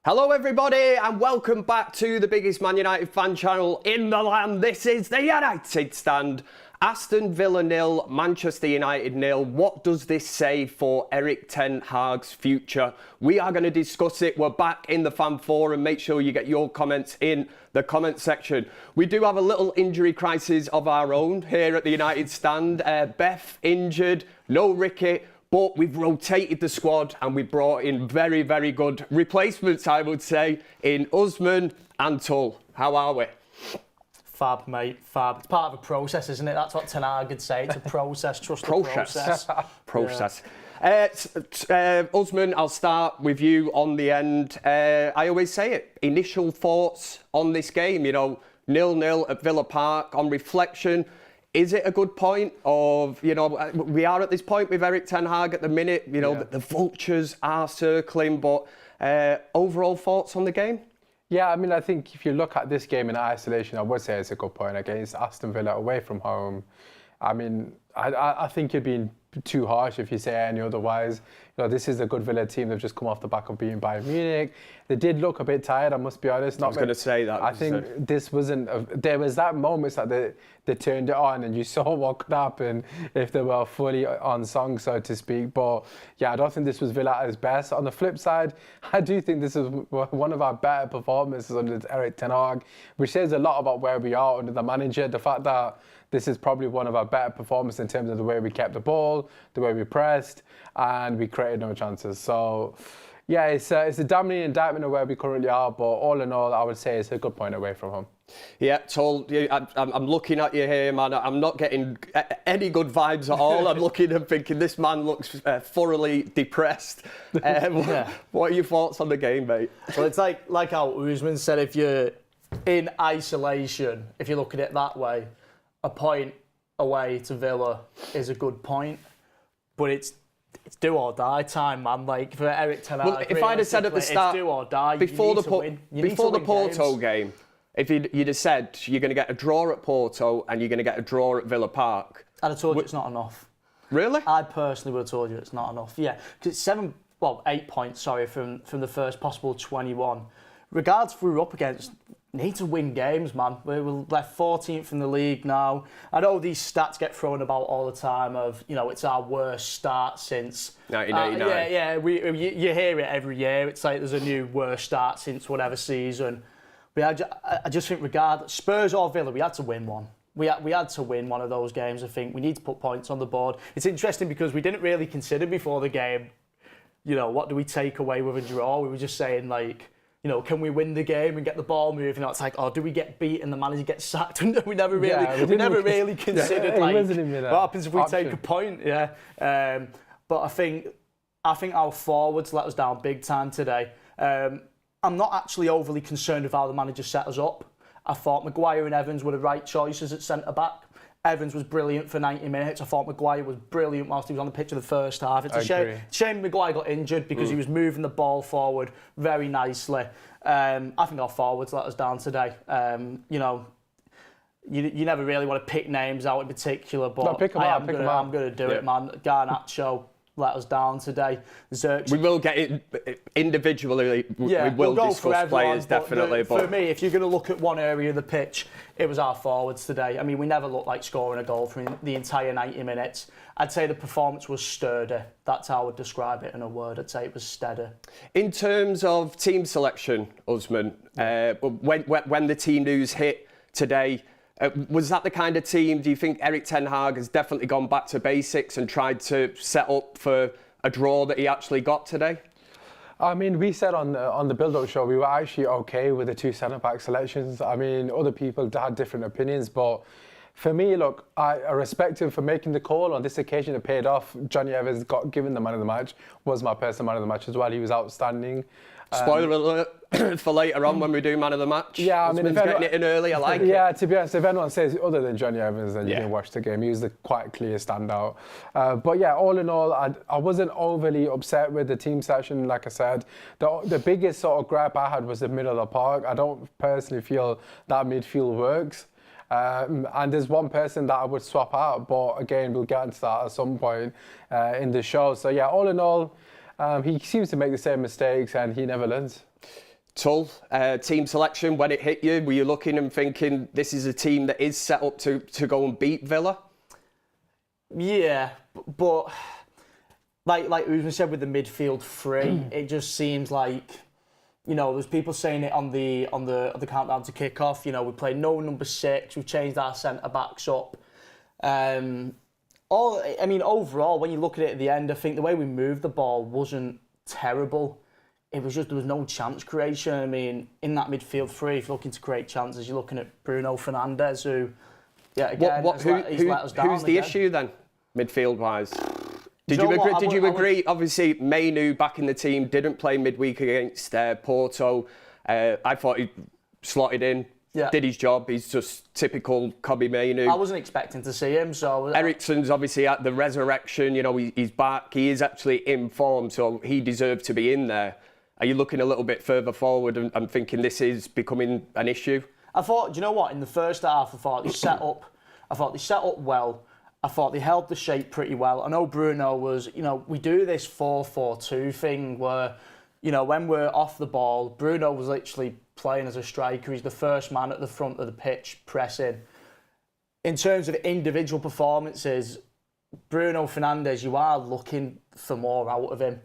Hello everybody and welcome back to the biggest Man United fan channel in the land. This is the United Stand. Aston Villa 0, Manchester United 0. What does this say for Erik ten Hag's future? We are going to discuss it. We're back in the fan forum. Make sure you get your comments in the comment section. We do have a little injury crisis of our own here at the United Stand. Beth injured, no Ricky. But we've rotated the squad and we brought in very, very good replacements, I would say, in Usman and Tull. How are we? Fab, mate, fab. It's part of a process, isn't it? That's what Ten Hag would say. It's a process. Trust the process. Process. Usman, I'll start with you on the end. I always say it. Initial thoughts on this game, 0-0 at Villa Park. On reflection, is it a good point of, we are at this point with Erik ten Hag at the minute, the vultures are circling, but overall thoughts on the game? Yeah, I mean, I think if you look at this game in isolation, I would say it's a good point against Aston Villa away from home. I mean, I think you're being too harsh if you say any otherwise. This is a good Villa team. They've just come off the back of beating Bayern Munich. They did look a bit tired, I must be honest. I was going to say that. I think this wasn't... there was that moments that they turned it on and you saw what could happen if they were fully on song, so to speak. But yeah, I don't think this was Villa at its best. On the flip side, I do think this is one of our better performances under Erik ten Hag, which says a lot about where we are under the manager. The fact that this is probably one of our better performances in terms of the way we kept the ball, the way we pressed, and we created no chances. So, yeah, it's a damning indictment of where we currently are, but all in all, I would say it's a good point away from home. Yeah, Tull, I'm looking at you here, man. I'm not getting any good vibes at all. I'm looking and thinking this man looks thoroughly depressed. What are your thoughts on the game, mate? Well, it's like how Usman said, if you're in isolation, if you look at it that way, a point away to Villa is a good point, but it's do or die time, man. Like for Erik ten Hag, well, if I'd have said at the start, it's do or die. Before the Porto game, if you'd have said you're going to get a draw at Porto and you're going to get a draw at Villa Park, I'd have told you it's not enough. Really? I personally would have told you it's not enough. Yeah, because it's 8 points. Sorry, from the first possible 21. Regards who we're up against. Need to win games, man. We're left 14th in the league now. I know these stats get thrown about all the time of, it's our worst start since 1989. You hear it every year. It's like there's a new worst start since whatever season. But I just think regardless, Spurs or Villa, we had to win one. We had to win one of those games, I think. We need to put points on the board. It's interesting because we didn't really consider before the game, what do we take away with a draw? We were just saying, can we win the game and get the ball moving? It's like, do we get beat and the manager gets sacked? we never really considered what happens if we take a point. Yeah, but I think our forwards let us down big time today. I'm not actually overly concerned with how the manager set us up. I thought Maguire and Evans were the right choices at centre back. Evans was brilliant for 90 minutes. I thought Maguire was brilliant whilst he was on the pitch in the first half. It's a shame Maguire got injured because he was moving the ball forward very nicely. I think our forwards let us down today. You never really want to pick names out in particular, but I'm going to do it, man. Garnacho let us down today. We will get it individually. We will discuss players, definitely. But for me, if you're going to look at one area of the pitch, it was our forwards today. I mean, we never looked like scoring a goal for the entire 90 minutes. I'd say the performance was sturdy. That's how I would describe it in a word. I'd say it was steady. In terms of team selection, Usman, when the team news hit today, was that the kind of team, do you think Erik ten Hag has definitely gone back to basics and tried to set up for a draw that he actually got today? I mean, we said on the build-up show, we were actually okay with the two centre-back selections. I mean, other people had different opinions, but for me, look, I respect him for making the call. On this occasion, it paid off. Johnny Evans got given the man of the match, was my personal man of the match as well. He was outstanding. Spoiler alert for later on when we do man of the match. Yeah, I mean, getting it in early, I like it. Yeah, to be honest, if anyone says other than Johnny Evans, then you didn't watch the game. He was the quite clear standout. But yeah, all in all, I wasn't overly upset with the team selection. Like I said, the biggest sort of gripe I had was the middle of the park. I don't personally feel that midfield works. And there's one person that I would swap out, but again, we'll get into that at some point in the show. So yeah, all in all, he seems to make the same mistakes and he never learns. Tull, team selection, when it hit you, were you looking and thinking this is a team that is set up to go and beat Villa? Yeah, but like we said with the midfield three, it just seems like, you know, there's people saying it on the countdown to kick off. You know, we played no number 6. We've changed our centre backs up. Overall, when you look at it at the end, I think the way we moved the ball wasn't terrible. It was just there was no chance creation. I mean, in that midfield three, if you're looking to create chances, you're looking at Bruno Fernandes, who, yeah, again, he's let us down. Who's the issue then, midfield-wise? Did you agree? Obviously, Mainu back in the team didn't play midweek against Porto. I thought he slotted in, did his job. He's just typical Kobbie Mainu. I wasn't expecting to see him, so... Eriksen's obviously at the resurrection. You know, he's back. He is actually in form, so he deserved to be in there. Are you looking a little bit further forward and thinking this is becoming an issue? I thought, do you know what? In the first half, I thought they set up well. I thought they held the shape pretty well. I know Bruno was, you know, we do this 4-4-2 thing where, you know, when we're off the ball, Bruno was literally playing as a striker. He's the first man at the front of the pitch, pressing. In terms of individual performances, Bruno Fernandes, you are looking for more out of him.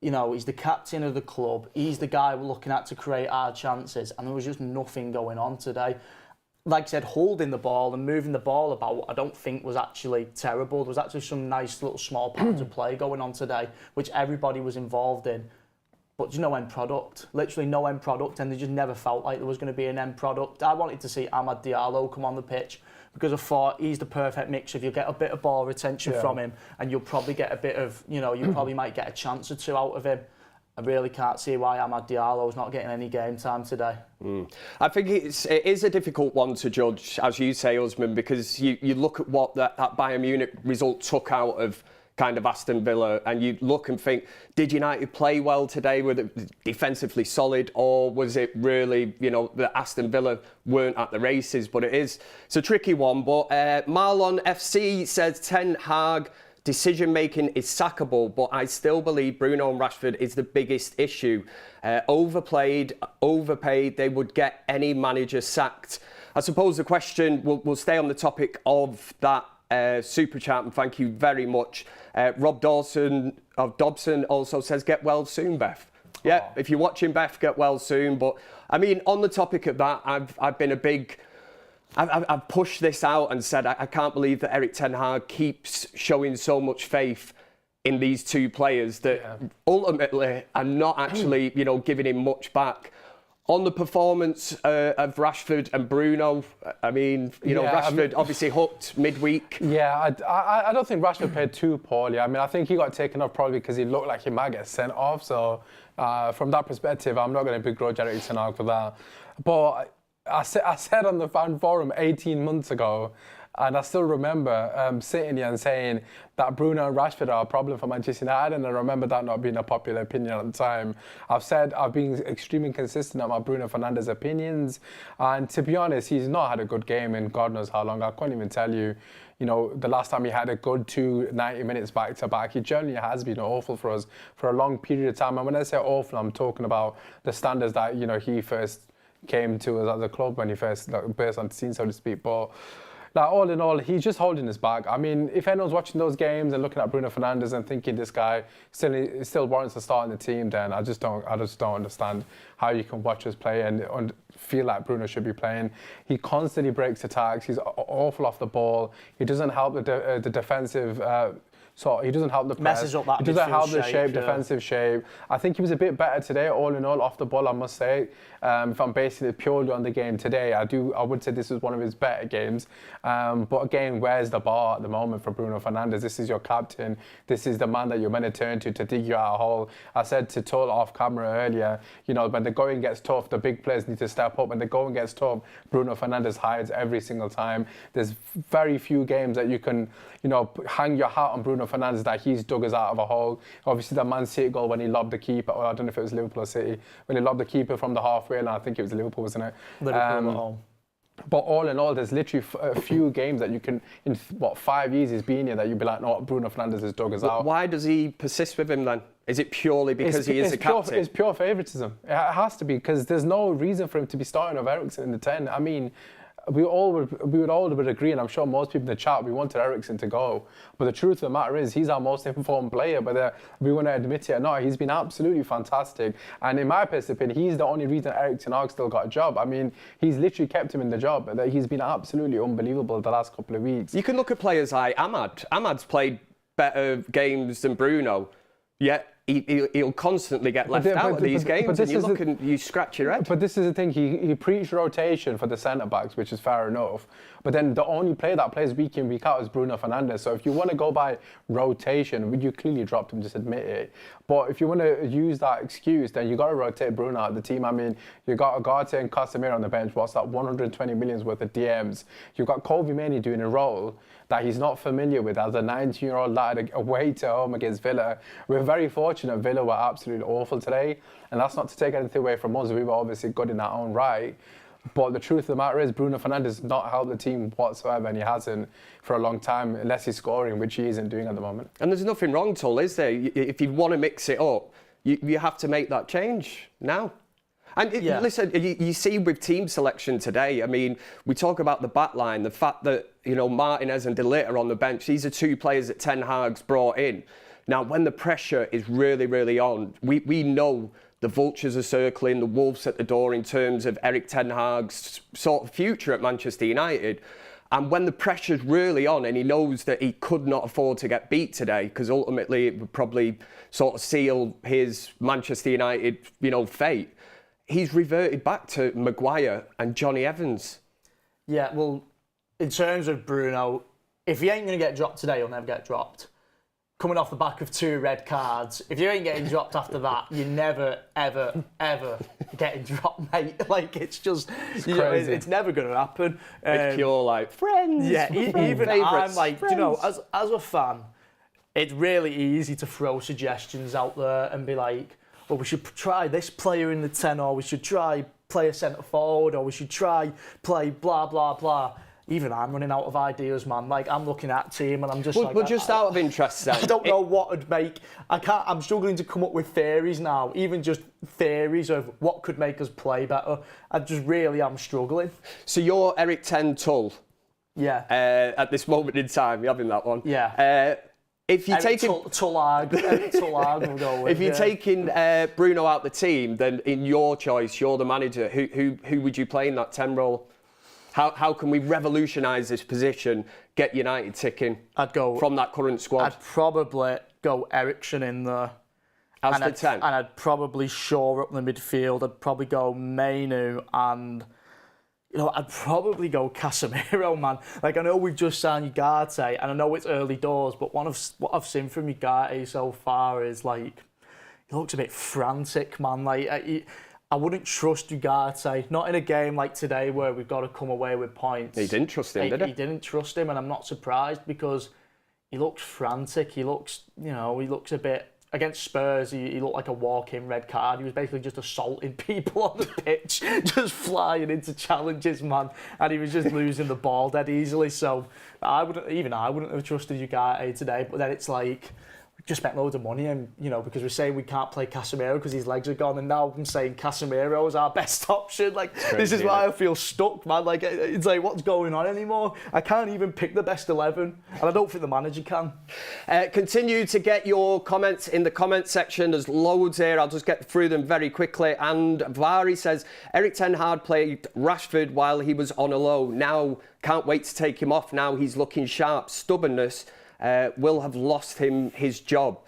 You know, he's the captain of the club. He's the guy we're looking at to create our chances. And there was just nothing going on today. Like I said, holding the ball and moving the ball about, I don't think was actually terrible. There was actually some nice little small parts of play going on today, which everybody was involved in. But there's no end product. Literally no end product, and they just never felt like there was going to be an end product. I wanted to see Amad Diallo come on the pitch because I thought he's the perfect mix. If you get a bit of ball retention from him, and you'll probably get a bit of, you know, you probably might get a chance or two out of him. I really can't see why Amad Diallo's not getting any game time today. I think it is a difficult one to judge, as you say, Usman, because you look at what that Bayern Munich result took out of kind of Aston Villa, and you look and think, did United play well today? Were they defensively solid, or was it really, you know, that Aston Villa weren't at the races? But it's a tricky one. But Marlon FC says Ten Hag decision-making is sackable, but I still believe Bruno and Rashford is the biggest issue. Overplayed, overpaid, they would get any manager sacked. I suppose the question, we'll stay on the topic of that super chat, and thank you very much. Rob Dawson of Dobson also says, get well soon, Beth. Yeah, if you're watching, Beth, get well soon. But, I mean, on the topic of that, I've been a big... I've pushed this out and said I can't believe that Erik Ten Hag keeps showing so much faith in these two players that ultimately are not actually, you know, giving him much back. On the performance of Rashford and Bruno, I mean, you know, Rashford obviously hooked midweek. Yeah, I don't think Rashford played too poorly. I mean, I think he got taken off probably because he looked like he might get sent off. So from that perspective, I'm not going to begrudge Erik Ten Hag for that. But I said on the fan forum 18 months ago, and I still remember sitting here and saying that Bruno and Rashford are a problem for Manchester United, and I remember that not being a popular opinion at the time. I've been extremely consistent on my Bruno Fernandes opinions, and to be honest, he's not had a good game in God knows how long. I can't even tell you, you know, the last time he had a good 90 minutes back to back. He generally has been awful for us for a long period of time. And when I say awful, I'm talking about the standards that, you know, he first came to us as a club when he first burst on the scene, so to speak. But like, all in all, he's just holding his back. I mean, if anyone's watching those games and looking at Bruno Fernandes and thinking this guy still warrants to start in the team, then I just don't understand how you can watch us play and feel like Bruno should be playing. He constantly breaks attacks. He's awful off the ball. He doesn't help the defensive. So he doesn't help the press. Messes up that he doesn't help the defensive shape. I think he was a bit better today, all in all, off the ball, I must say. If I'm basing it purely on the game today, I would say this was one of his better games. But again, where's the bar at the moment for Bruno Fernandes? This is your captain. This is the man that you're meant to turn to dig you out a hole. I said to Tull off camera earlier, you know, when the going gets tough, the big players need to step up. When the going gets tough, Bruno Fernandes hides every single time. There's very few games that you can, you know, hang your hat on Bruno Fernandes that he's dug us out of a hole. Obviously, the Man City goal when he lobbed the keeper, or I don't know if it was Liverpool or City, when he lobbed the keeper from the halfway line, I think it was Liverpool, wasn't it? Liverpool at home. But all in all, there's literally a few games that you can, in 5 years he's been here, that you'd be like, no, Bruno Fernandes has dug us out. Why does he persist with him then? Is it purely because he is a captain? It's pure favouritism. It has to be, because there's no reason for him to be starting with Eriksen in the 10. I mean, we would all agree, and I'm sure most people in the chat, we wanted Eriksen to go. But the truth of the matter is, he's our most informed player, whether we want to admit it or not. He's been absolutely fantastic. And in my personal opinion, he's the only reason Erik ten Hag still got a job. I mean, he's literally kept him in the job. He's been absolutely unbelievable the last couple of weeks. You can look at players like Ahmad. Ahmad's played better games than Bruno, yet he'll constantly get left out of these games, and you look and you scratch your head. But this is the thing, he preached rotation for the centre-backs, which is fair enough. But then the only player that plays week in, week out is Bruno Fernandes. So if you want to go by rotation, you clearly dropped him, just admit it. But if you want to use that excuse, then you got to rotate Bruno out of the team. I mean, you got Ugarte and Casemiro on the bench. What's that, 120 million worth of DMs? You've got Kobe Mainoo doing a role that he's not familiar with as a 19-year-old lad away to home against Villa. We're very fortunate Villa were absolutely awful today, and that's not to take anything away from us. We were obviously good in our own right. But the truth of the matter is, Bruno Fernandes has not helped the team whatsoever, and he hasn't for a long time, unless he's scoring, which he isn't doing at the moment. And there's nothing wrong, Tull, is there? If you want to mix it up, you have to make that change now. And listen, you see with team selection today, I mean, we talk about the back line, the fact that, Martinez and De Ligt are on the bench. These are two players that Ten Hag's brought in. Now, when the pressure is really, really on, we know the vultures are circling, the wolves at the door in terms of Erik ten Hag's sort of future at Manchester United. And when the pressure's really on and he knows that he could not afford to get beat today, because ultimately it would probably sort of seal his Manchester United, fate, he's reverted back to Maguire and Johnny Evans. Yeah, well, in terms of Bruno, if he ain't going to get dropped today, he'll never get dropped. Coming off the back of 2 red cards, if you ain't getting dropped after that, you're never, ever, ever getting dropped, mate. Like, it's just, crazy. It's never going to happen. It's pure, like, friends. Yeah, even I'm like, friends. as a fan, it's really easy to throw suggestions out there and be like, well, we should try this player in the 10, or we should try play a centre forward, or we should try play blah, blah, blah. Even I'm running out of ideas, man. Like, I'm looking at team and I'm just Well, just out of interest, then. I don't know what would make... I'm struggling to come up with theories now, even just theories of what could make us play better. I just really am struggling. So you're Erik ten Tull. Yeah. At this moment in time, you're having that one. Yeah. If you're taking Tullag will go with. If you're taking Bruno out the team, then in your choice, you're the manager. Who would you play in that 10 role? How can we revolutionise this position, get United ticking from that current squad? I'd probably go Eriksen in there. As the 10? And I'd probably shore up the midfield. I'd probably go Mainoo and... I'd probably go Casemiro, man. Like, I know we've just signed Ugarte, and I know it's early doors, but what I've seen from Ugarte so far is, like, he looks a bit frantic, man. Like, I wouldn't trust Ugarte, not in a game like today where we've got to come away with points. He didn't trust him, did he? He didn't trust him, and I'm not surprised because he looks frantic. He looks, he looks a bit... Against Spurs, he looked like a walk-in red card. He was basically just assaulting people on the pitch, just flying into challenges, man. And he was just losing the ball dead easily. So I wouldn't have trusted Ugarte today. But then it's like, we just spent loads of money, and because we're saying we can't play Casemiro because his legs are gone, and now I'm saying Casemiro is our best option. Like, crazy, this is why I feel stuck, man. Like, it's like, what's going on anymore? I can't even pick the best 11, and I don't think the manager can. Continue to get your comments in the comment section. There's loads here. I'll just get through them very quickly. And Vari says, Erik ten Hag played Rashford while he was on a low. Now, can't wait to take him off. Now he's looking sharp. Stubbornness will have lost him his job.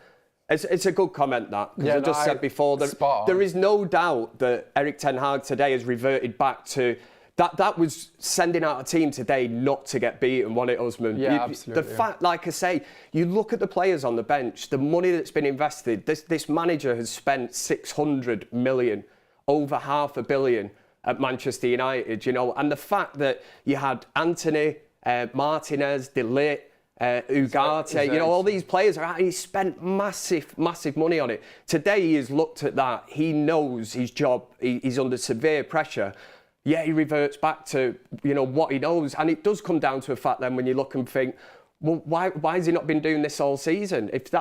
It's a good comment, that, because I just said before that there is no doubt that Erik ten Hag today has reverted back to that was sending out a team today not to get beaten, wasn't it, Usman? Yeah, absolutely. The fact, like I say, you look at the players on the bench, the money that's been invested. This manager has spent 600 million, over £500 million at Manchester United, and the fact that you had Anthony, Martinez, De Ligt, Ugarte, all these players he spent massive money on it. Today he has looked at that. He knows his job. He's under severe pressure. Yeah, he reverts back to what he knows, and it does come down to a fact then when you look and think, well, why has he not been doing this all season? If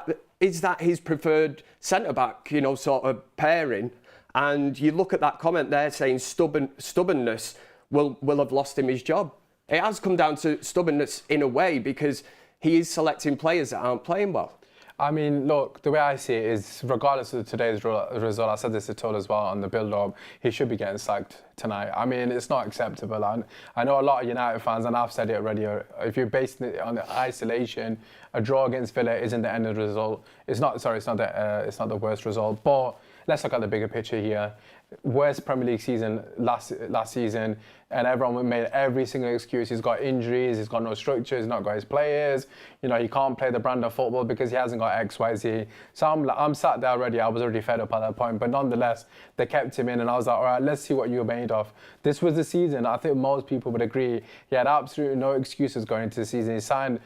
is that his preferred centre-back, sort of pairing? And you look at that comment there saying stubbornness will have lost him his job. It has come down to stubbornness in a way because he is selecting players that aren't playing well. I mean, look, the way I see it is, regardless of today's result, I said this to Toll as well on the build-up, he should be getting sacked tonight. I mean, it's not acceptable. I know a lot of United fans, and I've said it already, if you're basing it on isolation, a draw against Villa isn't the end of the result. It's not the worst result. But let's look at the bigger picture here. Worst Premier League season last season, and everyone made every single excuse. He's got injuries, he's got no structure, he's not got his players. He can't play the brand of football because he hasn't got X, Y, Z. So I'm sat there already. I was already fed up at that point, but nonetheless, they kept him in, and I was like, all right, let's see what you're made of. This was the season. I think most people would agree. He had absolutely no excuses going into the season. He signed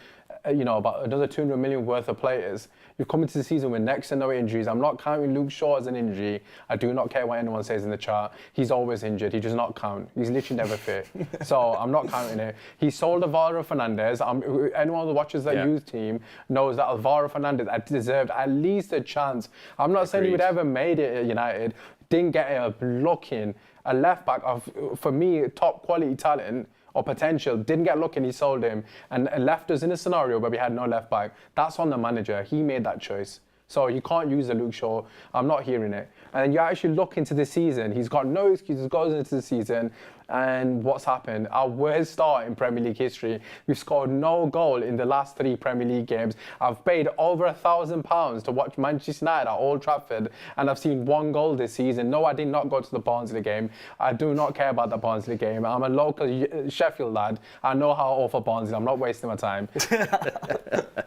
about another 200 million worth of players. You've come into the season with next to no injuries. I'm not counting Luke Shaw as an injury. I do not care what anyone says in the chat. He's always injured. He does not count. He's literally never fit. So I'm not counting it. He sold Alvaro Fernandez. Anyone who watches that youth team knows that Alvaro Fernandez deserved at least a chance. I'm not saying he would ever made it at United. Didn't get a look in. A left back of, for me, top quality talent or potential, didn't get lucky and he sold him and left us in a scenario where we had no left back. That's on the manager. He made that choice. So you can't use the Luke Shaw. I'm not hearing it. And then you actually look into the season. He's got no excuses, goes into the season. And what's happened? Our worst start in Premier League history. We've scored no goal in the last 3 Premier League games. I've paid over £1,000 to watch Manchester United at Old Trafford, and I've seen 1 goal this season. No, I did not go to the Barnsley game. I do not care about the Barnsley game. I'm a local Sheffield lad. I know how awful Barnsley. I'm not wasting my time.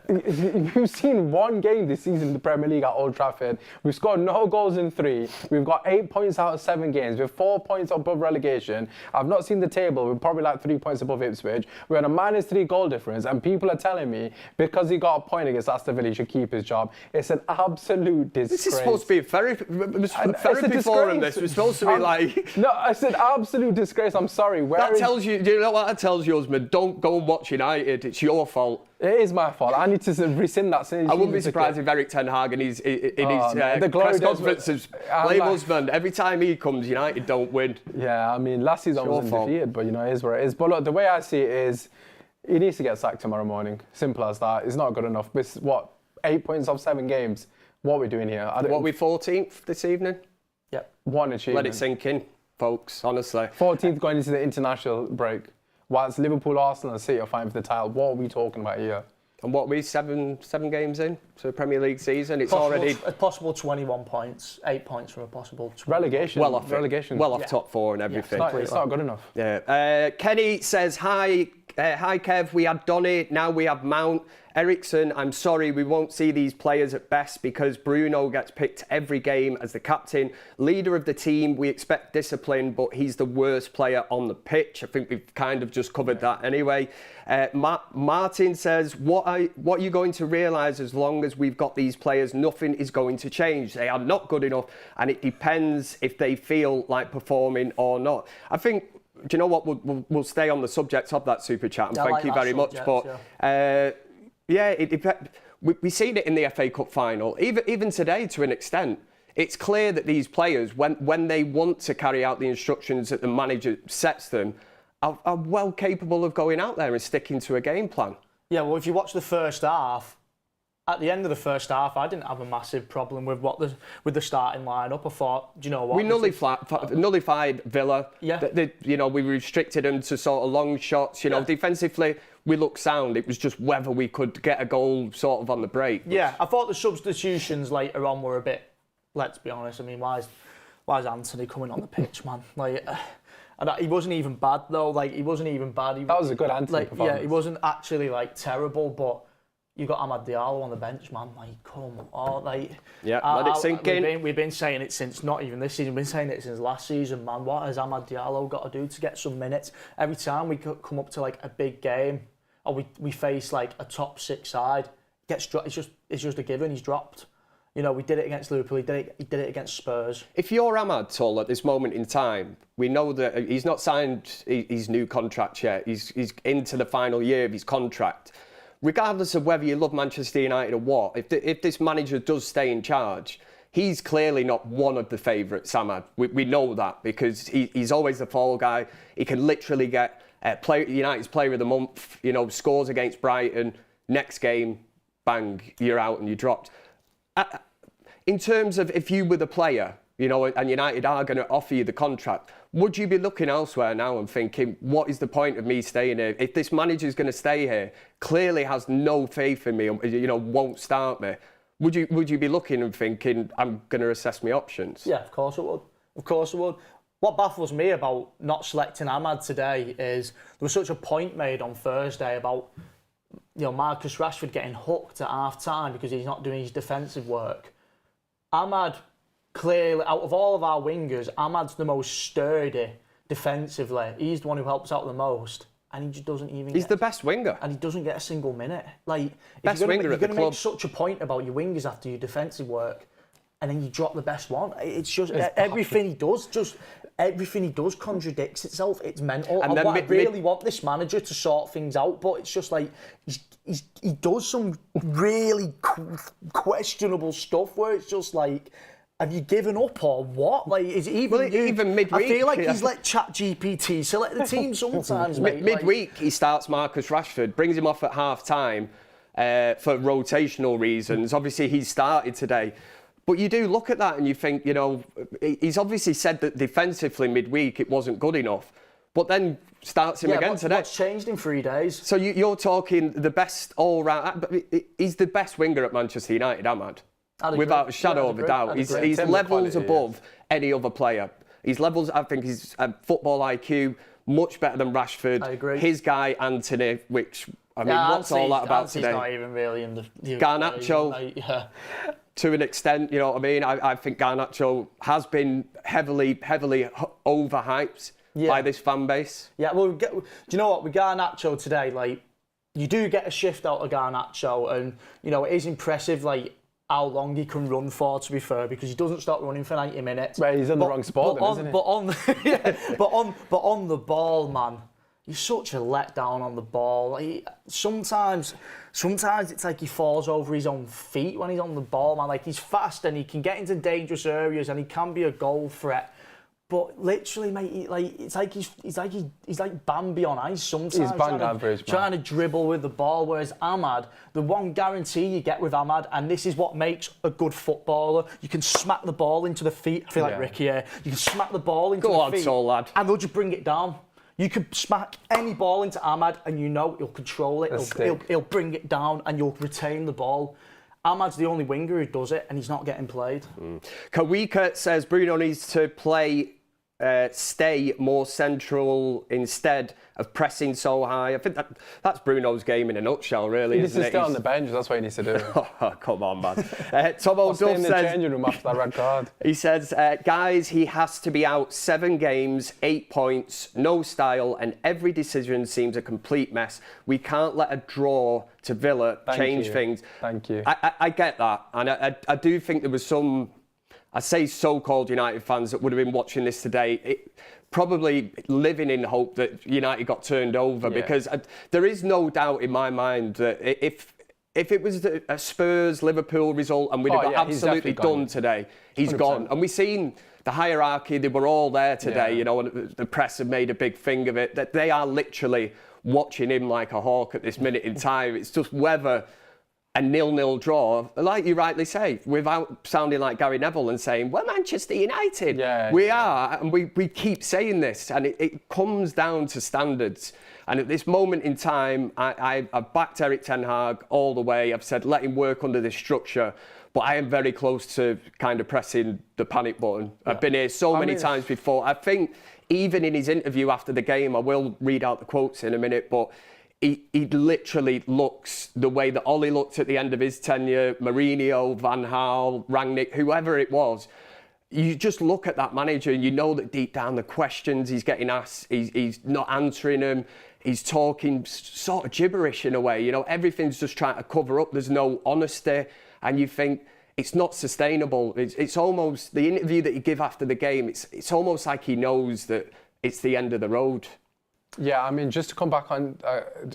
We've seen 1 game this season in the Premier League at Old Trafford. We've scored no goals in 3. We've got 8 points out of 7 games. We're 4 points above relegation. I've not seen the table. We're probably like 3 points above Ipswich. We're on a -3 goal difference, and people are telling me because he got a point against Aston Villa, he should keep his job. It's an absolute disgrace. This is supposed to be a therapy forum. This was supposed to be like. No, it's an absolute disgrace. I'm sorry. That tells you. Do you know what that tells you, husband? Don't go and watch United. It's your fault. It is my fault. I need to rescind that. I wouldn't be surprised if Eric Ten Hag in his press conferences blame husband. Every time he comes, United don't win. Yeah, I mean, last season I was undefeated, but it is what it is. But look, the way I see it is, he needs to get sacked tomorrow morning. Simple as that. It's not good enough. It's 8 points off 7 games. What are we doing here? What, we 14th this evening? Yep. One achievement. Let it sink in, folks, honestly. 14th going into the international break. Whilst Liverpool, Arsenal and City are fighting for the title, what are we talking about here? And what, we 7 games in to the Premier League season? It's already a possible 21 points, 8 points from a possible 20. Relegation. Well off relegation. Well off top 4 and everything. It's not good enough. Yeah. Kenny says, hi Kev, we had Donny, now we have Mount. Ericsson, I'm sorry, we won't see these players at best because Bruno gets picked every game as the captain. Leader of the team, we expect discipline, but he's the worst player on the pitch. I think we've kind of just covered that anyway. Martin says, what are you going to realise as long as we've got these players, nothing is going to change. They are not good enough, and it depends if they feel like performing or not. I think, do you know what, we'll stay on the subject of that super chat, and thank you very much. But we've seen it in the FA Cup final, even today to an extent. It's clear that these players, when they want to carry out the instructions that the manager sets them, are well capable of going out there and sticking to a game plan. Yeah, well, if you watch the first half, at the end of the first half, I didn't have a massive problem with the starting lineup. I thought, do you know what? We nullified Villa. Yeah. We restricted them to sort of long shots. Defensively, we looked sound. It was just whether we could get a goal sort of on the break. Yeah, I thought the substitutions later on were a bit. Let's be honest. I mean, why is Anthony coming on the pitch, man? And he wasn't even bad though. He wasn't even bad. That was a good Anthony performance. Yeah, he wasn't actually terrible, but. You got Amad Diallo on the bench, man. Come on, let it sink in. We've been saying it since not even this season. We've been saying it since last season, man. What has Amad Diallo got to do to get some minutes? Every time we come up to a big game, or we face a top 6 side, it's just a given. He's dropped. We did it against Liverpool. He did it against Spurs. If you're Amad, Tull, at this moment in time, we know that he's not signed his new contract yet. He's into the final year of his contract. regardless of whether you love Manchester United or what, if this manager does stay in charge, he's clearly not one of the favourites, Samad. We know that because he's always the fall guy. He can literally get United's Player of the Month, scores against Brighton, next game, bang, you're out and you're dropped. In terms of if you were the player, and United are going to offer you the contract, would you be looking elsewhere now and thinking, what is the point of me staying here? If this manager's going to stay here, clearly has no faith in me, won't start me, would you be looking and thinking, I'm going to assess my options? Yeah, of course it would. Of course it would. What baffles me about not selecting Ahmad today is there was such a point made on Thursday about Marcus Rashford getting hooked at half-time because he's not doing his defensive work. Ahmad, clearly, out of all of our wingers, Ahmad's the most sturdy defensively. He's the one who helps out the most, and he just doesn't even. He's the best winger, and he doesn't get a single minute. Best winger at the club. You're going to make such a point about your wingers after your defensive work, and then you drop the best one. It's just everything he does contradicts itself. It's mental. And I really want this manager to sort things out, but it's just like he does some really questionable stuff where it's just like, have you given up or what? Is it even midweek? I feel like he's let ChatGPT select the team sometimes. Midweek, he starts Marcus Rashford, brings him off at half-time for rotational reasons. Obviously, he started today. But you do look at that and you think, he's obviously said that defensively midweek it wasn't good enough. But then starts him again today. What's changed in 3 days? So you're talking the best all-round... He's the best winger at Manchester United, Ahmad. Without a shadow of a doubt. He's levels above any other player. He's levels, I think he's football IQ, much better than Rashford. I agree. His guy, Anthony, which, what's all that about today? Anthony's not even really in the... Garnacho, to an extent, you know what I mean? I think Garnacho has been heavily overhyped by this fan base. Yeah, well, do you know what? With Garnacho today, you do get a shift out of Garnacho, and, it is impressive, how long he can run for, to be fair, because he doesn't stop running for 90 minutes. Well, he's in the wrong spot, isn't he? But on the ball, man, he's such a letdown on the ball. Sometimes it's like he falls over his own feet when he's on the ball, man. He's fast and he can get into dangerous areas and he can be a goal threat. But literally, mate, it's like Bambi on ice sometimes. He's bang average, man. Trying to dribble with the ball, whereas Ahmad, the one guarantee you get with Ahmad, and this is what makes a good footballer, you can smack the ball into the feet. I feel like Ricky here. You can smack the ball into the feet, lad. and they'll just bring it down. You could smack any ball into Ahmad, and he'll control it. He'll bring it down, and you'll retain the ball. Ahmad's the only winger who does it, and he's not getting played. Kawika says Bruno needs to stay more central instead of pressing so high. I think that's Bruno's game in a nutshell, really. He needs to stay on the bench. That's what he needs to do. Oh, come on, man. Tom O'Duff says in the changing room after that red card. He says, guys, he has to be out 7 games, 8 points, no style, and every decision seems a complete mess. We can't let a draw to Villa change things. Thank you. I get that, and I do think there was some, I say so-called United fans that would have been watching this today, probably living in hope that United got turned over, because there is no doubt in my mind that if it was a Spurs-Liverpool result and we'd have got absolutely done today, he's 100%. gone. And we've seen the hierarchy, they were all there today, and the press have made a big thing of it, that they are literally watching him like a hawk at this minute in time. It's just whether a 0-0 draw, like you rightly say, without sounding like Gary Neville and saying, we're Manchester United. We are, and we keep saying this, and it comes down to standards. And at this moment in time, I've backed Eric Ten Hag all the way. I've said, let him work under this structure. But I am very close to kind of pressing the panic button. I've been here so many times before. I think even in his interview after the game, I will read out the quotes in a minute, but he literally looks the way that Ollie looked at the end of his tenure, Mourinho, Van Gaal, Rangnick, whoever it was. You just look at that manager and you know that deep down the questions he's getting asked, he's not answering them. He's talking sort of gibberish in a way. Everything's just trying to cover up. There's no honesty. And you think it's not sustainable. It's almost, the interview that he give after the game, it's almost like he knows that it's the end of the road. Yeah, I mean, just to come back on,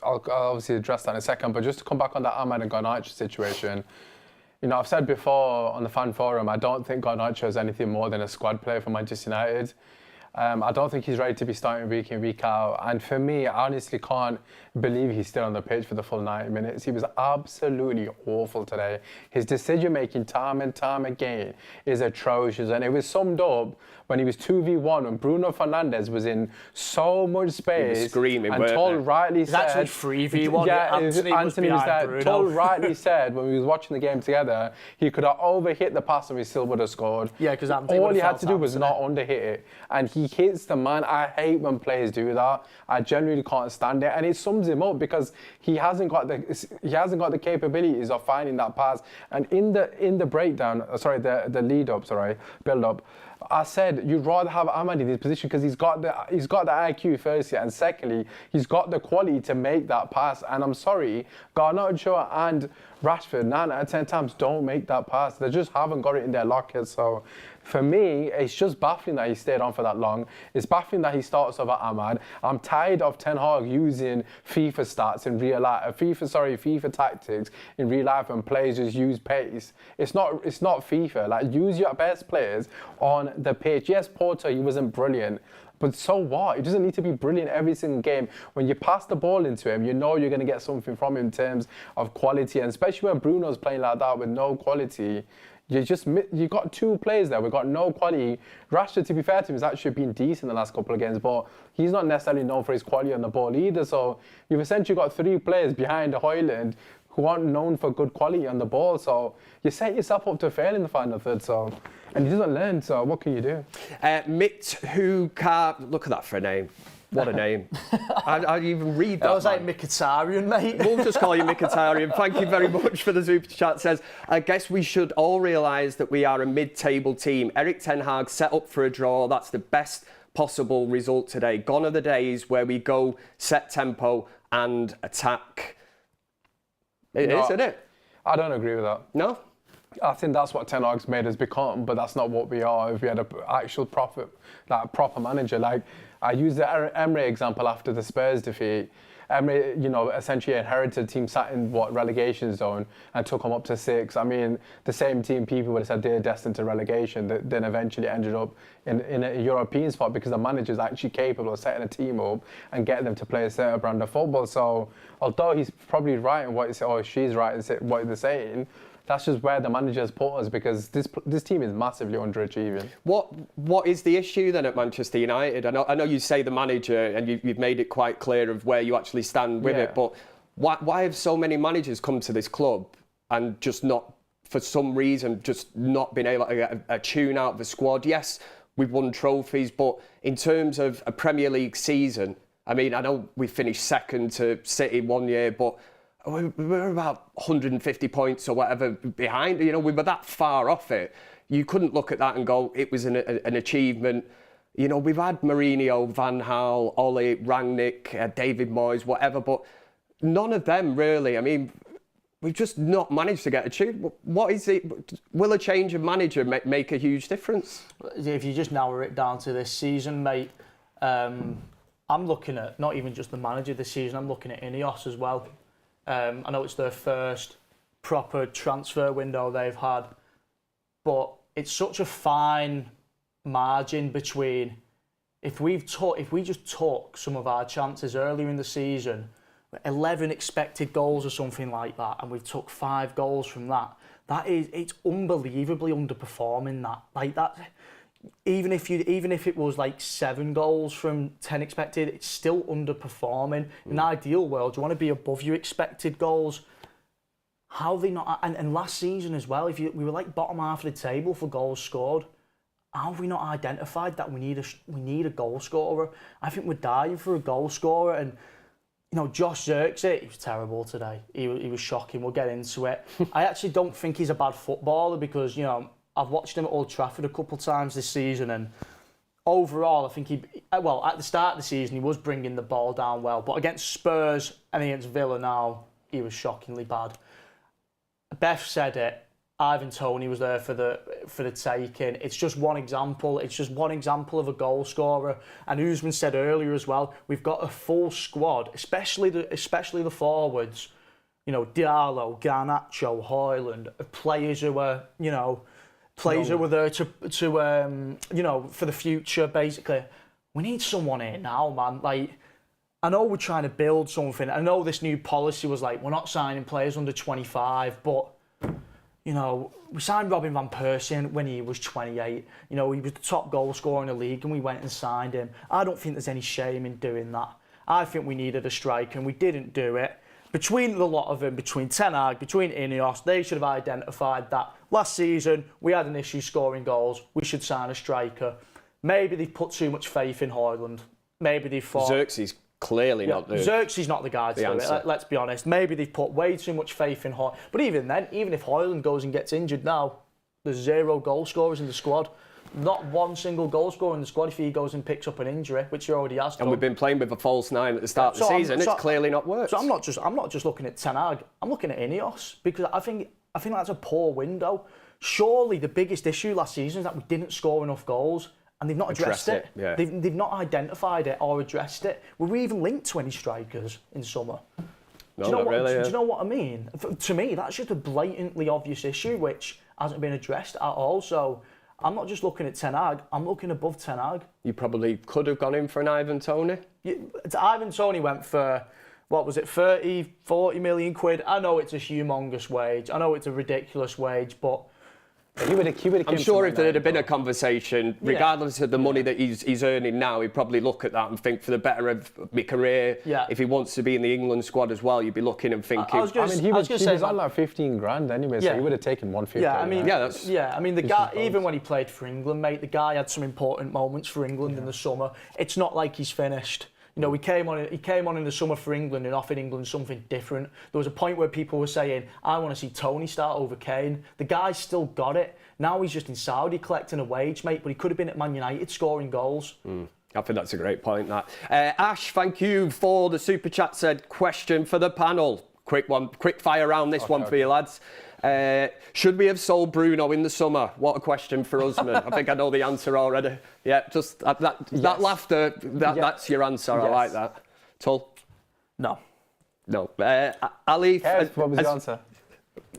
I'll obviously address that in a second, but just to come back on that Ahmad and Garnacho situation, you know, I've said before on the fan forum, I don't think Garnacho is anything more than a squad player for Manchester United. I don't think he's ready to be starting week in, week out. And for me, I honestly can't believe he's still on the pitch for the full 90 minutes. He was absolutely awful today. His decision-making time and time again is atrocious. And it was summed up when he was 2v1 and Bruno Fernandes was in so much space. He was screaming, and Toll rightly It's said... actually 3v1. Yeah, Anthony was there. Bruno. Toll rightly said when we was watching the game together, he could have overhit the pass and we still would have scored. Yeah, because all he had to do was not underhit it. And he hits the man. I hate when players do that. I genuinely can't stand it. And it sums him up because he hasn't got the capabilities of finding that pass. And in the breakdown, the lead up, build up, I said you'd rather have Ahmad in this position because he's got the IQ firstly, and secondly, he's got the quality to make that pass. And I'm sorry, Garnacho and Rashford 9 out of 10 times don't make that pass. They just haven't got it in their lockers. So for me, it's just baffling that he stayed on for that long. It's baffling that he starts over Ahmad. I'm tired of Ten Hag using FIFA stats in real life, FIFA tactics in real life, and players just use pace. It's not FIFA. Like, use your best players on the pitch. Yes, Porto, he wasn't brilliant. But so what? He doesn't need to be brilliant every single game. When you pass the ball into him, you know you're going to get something from him in terms of quality. And especially when Bruno's playing like that with no quality, you got two players there. We've got no quality. Rashford, to be fair to him, has actually been decent the last couple of games, but he's not necessarily known for his quality on the ball either. So you've essentially got three players behind Højlund who aren't known for good quality on the ball. So you set yourself up to fail in the final third. And he doesn't learn, so what can you do? Look at that for a name. What a name. I'd even read that. That was like Mkhitaryan, mate. We'll just call you Mkhitaryan. Thank you very much for the super chat. Says, I guess we should all realise that we are a mid-table team. Erik Ten Hag set up for a draw. That's the best possible result today. Gone are the days where we go set tempo and attack. Isn't it? I don't agree with that. No? I think that's what Ten Hag's made us become, but that's not what we are. If we had an actual proper manager, like I used the Emery example after the Spurs defeat. Emery, essentially inherited a team sat in relegation zone and took them up to 6. I mean, the same team people would have said they're destined to relegation, that then eventually ended up in a European spot because the manager is actually capable of setting a team up and getting them to play a certain brand of football. So, although he's probably right in what he's, or she's right in what they're saying, that's just where the managers put us because this team is massively underachieving. What is the issue then at Manchester United? I know you say the manager and you've made it quite clear of where you actually stand with it, but why have so many managers come to this club and just not, for some reason, just not been able to get a tune out of the squad? Yes, we've won trophies, but in terms of a Premier League season, I mean, I know we finished second to City one year, but we're about 150 points or whatever behind. We were that far off it. You couldn't look at that and go, it was an achievement. We've had Mourinho, Van Gaal, Ole, Rangnick, David Moyes, whatever, but none of them really. I mean, we've just not managed to get a tune. What is it? Will a change of manager make a huge difference? If you just narrow it down to this season, mate, I'm looking at not even just the manager this season, I'm looking at Ineos as well. I know it's their first proper transfer window they've had, but it's such a fine margin between if we just took some of our chances earlier in the season, 11 expected goals or something like that, and we've took 5 goals from that. It's unbelievably underperforming that. Like that, even if it was like 7 goals from 10 expected, it's still underperforming. In an ideal world, you want to be above your expected goals. How are they not? And last season as well, we were like bottom half of the table for goals scored. How have we not identified that we need a goal scorer? I think we're dying for a goal scorer. And Josh Zirkzee, he was terrible today. He was shocking. We'll get into it. I actually don't think he's a bad footballer because I've watched him at Old Trafford a couple of times this season, and overall, I think at the start of the season, he was bringing the ball down well, but against Spurs and against Villa now, he was shockingly bad. Beth said it, Ivan Toney was there for the taking. It's just one example. It's just one example of a goal scorer. And Usman said earlier as well, we've got a full squad, especially the forwards. You know, Diallo, Garnacho, Højlund, players who were, you know, who were there to you know, for the future. Basically, we need someone here now, man. Like, I know we're trying to build something. I know this new policy was like, we're not signing players under 25, but you know, we signed Robin van Persie when he was 28. You know, he was the top goal scorer in the league and we went and signed him. I don't think there's any shame in doing that. I think we needed a striker and we didn't do it. Between the lot of them, between Ten Hag, between Ineos, they should have identified that last season we had an issue scoring goals. We should sign a striker. Maybe they've put too much faith in Højlund. Maybe they thought... Xerxes clearly not the... Xerxes not the guy to do it, let's be honest. Maybe they've put way too much faith in Højlund. But even then, even if Højlund goes and gets injured now, there's 0 goal scorers in the squad. Not one single goal scorer in the squad if he goes and picks up an injury, which he already has done. And we've been playing with a false 9 at the start of the season. It's clearly not worked. So I'm not just looking at Ten Hag. I'm looking at Ineos because I think that's a poor window. Surely the biggest issue last season is that we didn't score enough goals. And they've not addressed it. Yeah. They've not identified it or addressed it. Were we even linked to any strikers in summer? No, not really. Do you know what I mean? To me, that's just a blatantly obvious issue which hasn't been addressed at all. So I'm not just looking at Ten Hag, I'm looking above Ten Hag. You probably could have gone in for an Ivan Toney. Ivan Toney went for, what was it, 30, 40 million quid? I know it's a humongous wage. I know it's a ridiculous wage, but... I'm sure if there had been a conversation, regardless of the money that he's earning now, he'd probably look at that and think, for the better of my career, if he wants to be in the England squad as well, you'd be looking and thinking... he was on like 15 grand anyway, so he would have taken 150. I mean, the guy, even when he played for England, mate, the guy had some important moments for England in the summer. It's not like he's finished. You know, he came on in the summer for England and offered England something different. There was a point where people were saying, I want to see Tony start over Kane. The guy's still got it. Now he's just in Saudi collecting a wage, mate, but he could have been at Man United scoring goals. I think that's a great point, that. Ash, thank you for the super chat. Said, question for the panel. Quick fire round this one for you lads. Should we have sold Bruno in the summer? What a question for Usman. I think I know the answer already. Yeah, just that laughter, that's your answer. Yes. I like that. Tull? No. Ali? What was the answer?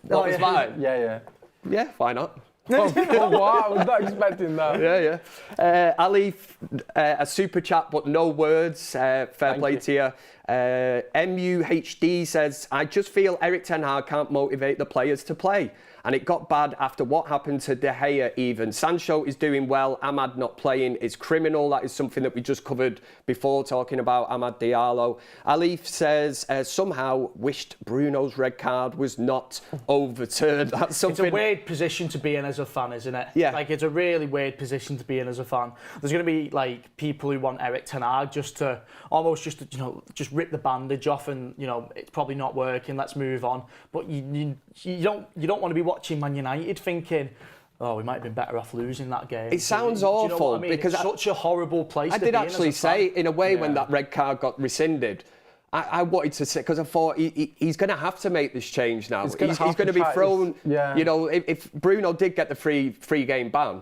What was mine? Yeah, why not? What? I was not expecting that. Ali, a super chat, but no words. Fair play to you. MUHD says, I just feel Erik Ten Hag can't motivate the players to play. And it got bad after what happened to De Gea even. Sancho is doing well. Ahmad not playing is criminal. That is something that we just covered before talking about Amad Diallo. Alif says, somehow wished Bruno's red card was not overturned. That's something... It's a weird position to be in as a fan, isn't it? Yeah. Like, it's a really weird position to be in as a fan. There's going to be, like, people who want Erik Ten Hag just rip the bandage off and, you know, it's probably not working, let's move on. But you don't want to be watching Man United thinking, oh, we might have been better off losing that game. It sounds awful. You know what I mean? Because it's such a horrible place to be in. I did actually say, in a way, when that red card got rescinded, I wanted to say, because I thought he's going to have to make this change now. He's going to be thrown, you know, if Bruno did get the free game ban,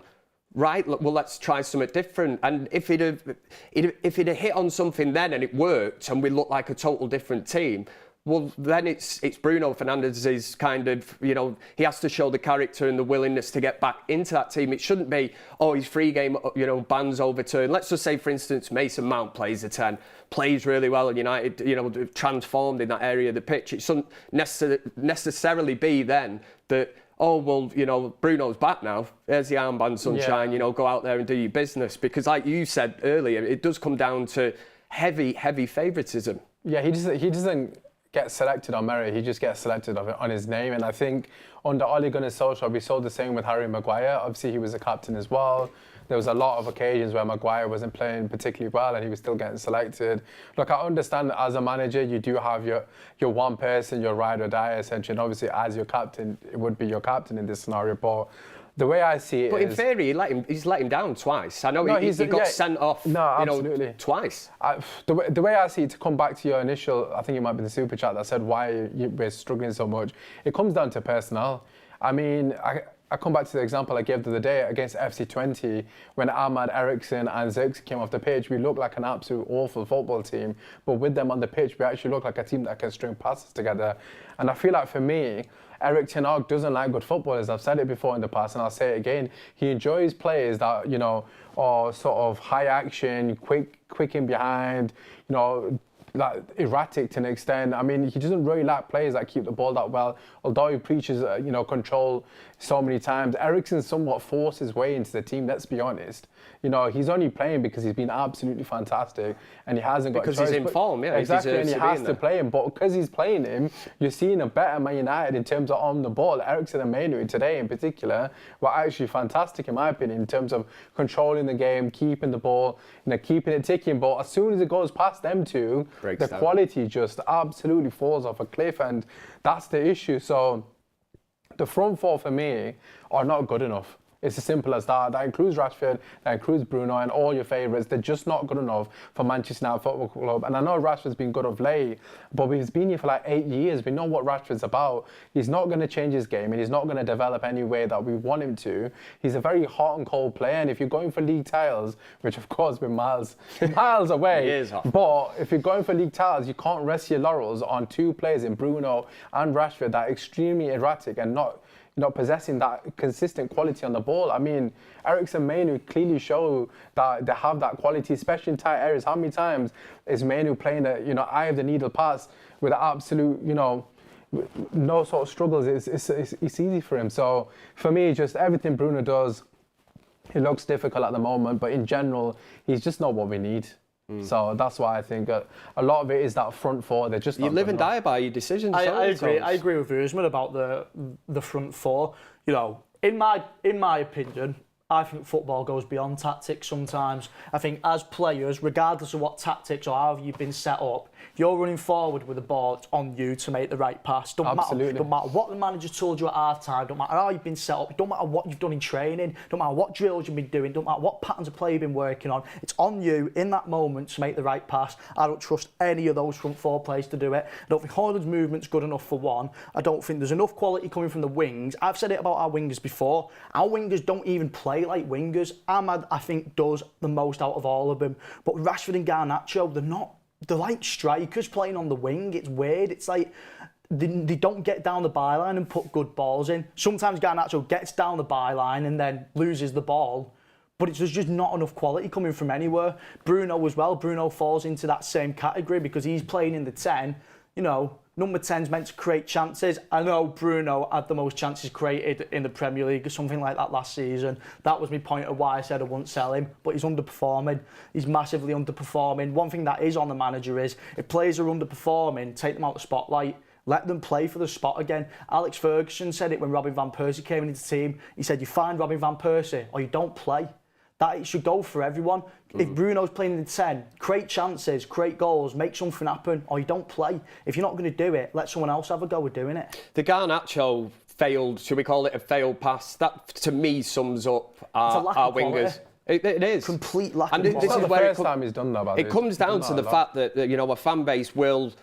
right, well, let's try something different. And if it had hit on something then and it worked and we looked like a total different team, well, then it's Bruno Fernandes's kind of, you know, he has to show the character and the willingness to get back into that team. It shouldn't be, oh, his free game, you know, ban's overturned. Let's just say, for instance, Mason Mount plays a 10, plays really well, and United, you know, transformed in that area of the pitch. It shouldn't necessarily be then that, oh, well, you know, Bruno's back now. There's the armband, sunshine, you know, go out there and do your business. Because like you said earlier, it does come down to heavy favouritism. Yeah, he doesn't get selected on merit, he just gets selected on his name. And I think under Ole Gunnar Solskjaer, we saw the same with Harry Maguire. Obviously, he was a captain as well. There was a lot of occasions where Maguire wasn't playing particularly well and he was still getting selected. Look, I understand that as a manager, you do have your one person, your ride or die, essentially. And obviously, as your captain, it would be your captain in this scenario. But the way I see it but in theory, he's let him down twice. I know he got sent off twice. The way I see it, to come back to your initial, I think it might be the super chat that said why we're struggling so much, it comes down to personnel. I mean, I come back to the example I gave the other day against FC20 when Ahmad, Eriksson and Zirkzee came off the pitch. We looked like an absolute awful football team, but with them on the pitch, we actually look like a team that can string passes together. And I feel like for me, Erik ten Hag doesn't like good footballers. I've said it before in the past and I'll say it again. He enjoys players that, you know, are sort of high action, quick in behind, you know, like erratic to an extent. I mean, he doesn't really like players that keep the ball that well, although he preaches, you know, control so many times. Eriksson somewhat forced his way into the team, let's be honest. You know, he's only playing because he's been absolutely fantastic and he hasn't got a choice. Because he's in form, yeah. Exactly, and he has to play him. But because he's playing him, you're seeing a better Man United in terms of on the ball. Eriksson and Mainu today in particular were actually fantastic in my opinion in terms of controlling the game, keeping the ball, you know, keeping it ticking. But as soon as it goes past them two, the quality just absolutely falls off a cliff, and that's the issue. So the front four for me are not good enough. It's as simple as that. That includes Rashford, that includes Bruno and all your favourites. They're just not good enough for Manchester United Football Club. And I know Rashford's been good of late, but he's been here for like 8 years. We know what Rashford's about. He's not going to change his game and he's not going to develop any way that we want him to. He's a very hot and cold player. And if you're going for league titles, which of course we're miles away, He is hot. But if you're going for league titles, you can't rest your laurels on two players in Bruno and Rashford that are extremely erratic and not possessing that consistent quality on the ball. I mean, Eriksson and Mainu clearly show that they have that quality, especially in tight areas. How many times is Mainu playing a, you know, eye of the needle pass with an absolute, you know, no sort of struggles? It's easy for him. So for me, just everything Bruno does, it looks difficult at the moment, but in general, he's just not what we need. So that's why I think a lot of it is that front four. They're just not. You live and die by your decisions. I agree. I agree with Usman about the front four. You know, in my opinion, I think football goes beyond tactics sometimes. I think as players, regardless of what tactics or how you've been set up, if you're running forward with the ball, it's on you to make the right pass. Don't matter what the manager told you at half time, don't matter how you've been set up, don't matter what you've done in training, don't matter what drills you've been doing, don't matter what patterns of play you've been working on, it's on you in that moment to make the right pass. I don't trust any of those front four players to do it. I don't think Haaland's movement's good enough for one. I don't think there's enough quality coming from the wings. I've said it about our wingers before. Our wingers don't even play like wingers. Ahmad, I think, does the most out of all of them. But Rashford and Garnacho, they're like strikers playing on the wing. It's weird. It's like they don't get down the byline and put good balls in. Sometimes Garnacho gets down the byline and then loses the ball. But there's just not enough quality coming from anywhere. Bruno as well. Bruno falls into that same category because he's playing in the 10. You know, number 10's meant to create chances. I know Bruno had the most chances created in the Premier League or something like that last season. That was my point of why I said I wouldn't sell him. But he's underperforming. He's massively underperforming. One thing that is on the manager is if players are underperforming, take them out of the spotlight. Let them play for the spot again. Alex Ferguson said it when Robin van Persie came into the team. He said, you find Robin van Persie or you don't play. That it should go for everyone. If Bruno's playing in the 10, create chances, create goals, make something happen, or you don't play. If you're not going to do it, let someone else have a go at doing it. The Garnacho failed, should we call it a failed pass? That, to me, sums up our wingers. It is. Complete lack of quality. This is where the first time he's done that. It comes down to the fact that, you know, a fan base will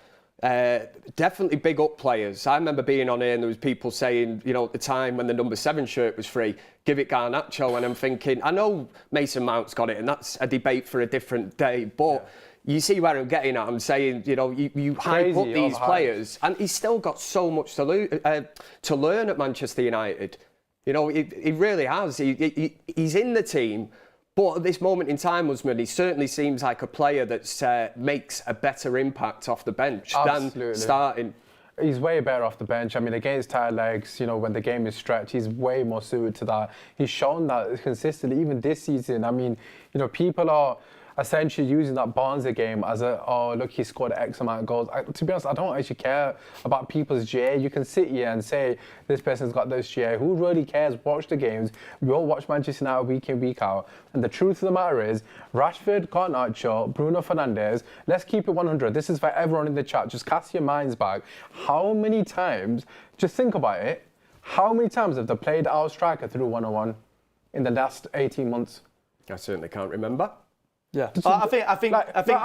definitely big up players. I remember being on here and there was people saying, you know, at the time when the number 7 shirt was free, give it Garnacho, and I'm thinking, I know Mason Mount's got it and that's a debate for a different day, but you see where I'm getting at. I'm saying, you know, you hype up these players and he's still got so much to learn at Manchester United. You know, he really has. He's in the team. But at this moment in time, Usman, he certainly seems like a player that makes a better impact off the bench than starting. He's way better off the bench. I mean, against tired legs, you know, when the game is stretched, he's way more suited to that. He's shown that consistently, even this season. I mean, you know, people are essentially using that Barnsley game as oh, look, he scored X amount of goals. To be honest, I don't actually care about people's GA. You can sit here and say, this person's got this GA. Who really cares? Watch the games. We all watch Manchester United week in, week out. And the truth of the matter is, Rashford, Garnacho, Bruno Fernandes, let's keep it 100. This is for everyone in the chat. Just cast your minds back. How many times, just think about it, how many times have they played our striker through 101 in the last 18 months? I certainly can't remember. Yeah, I think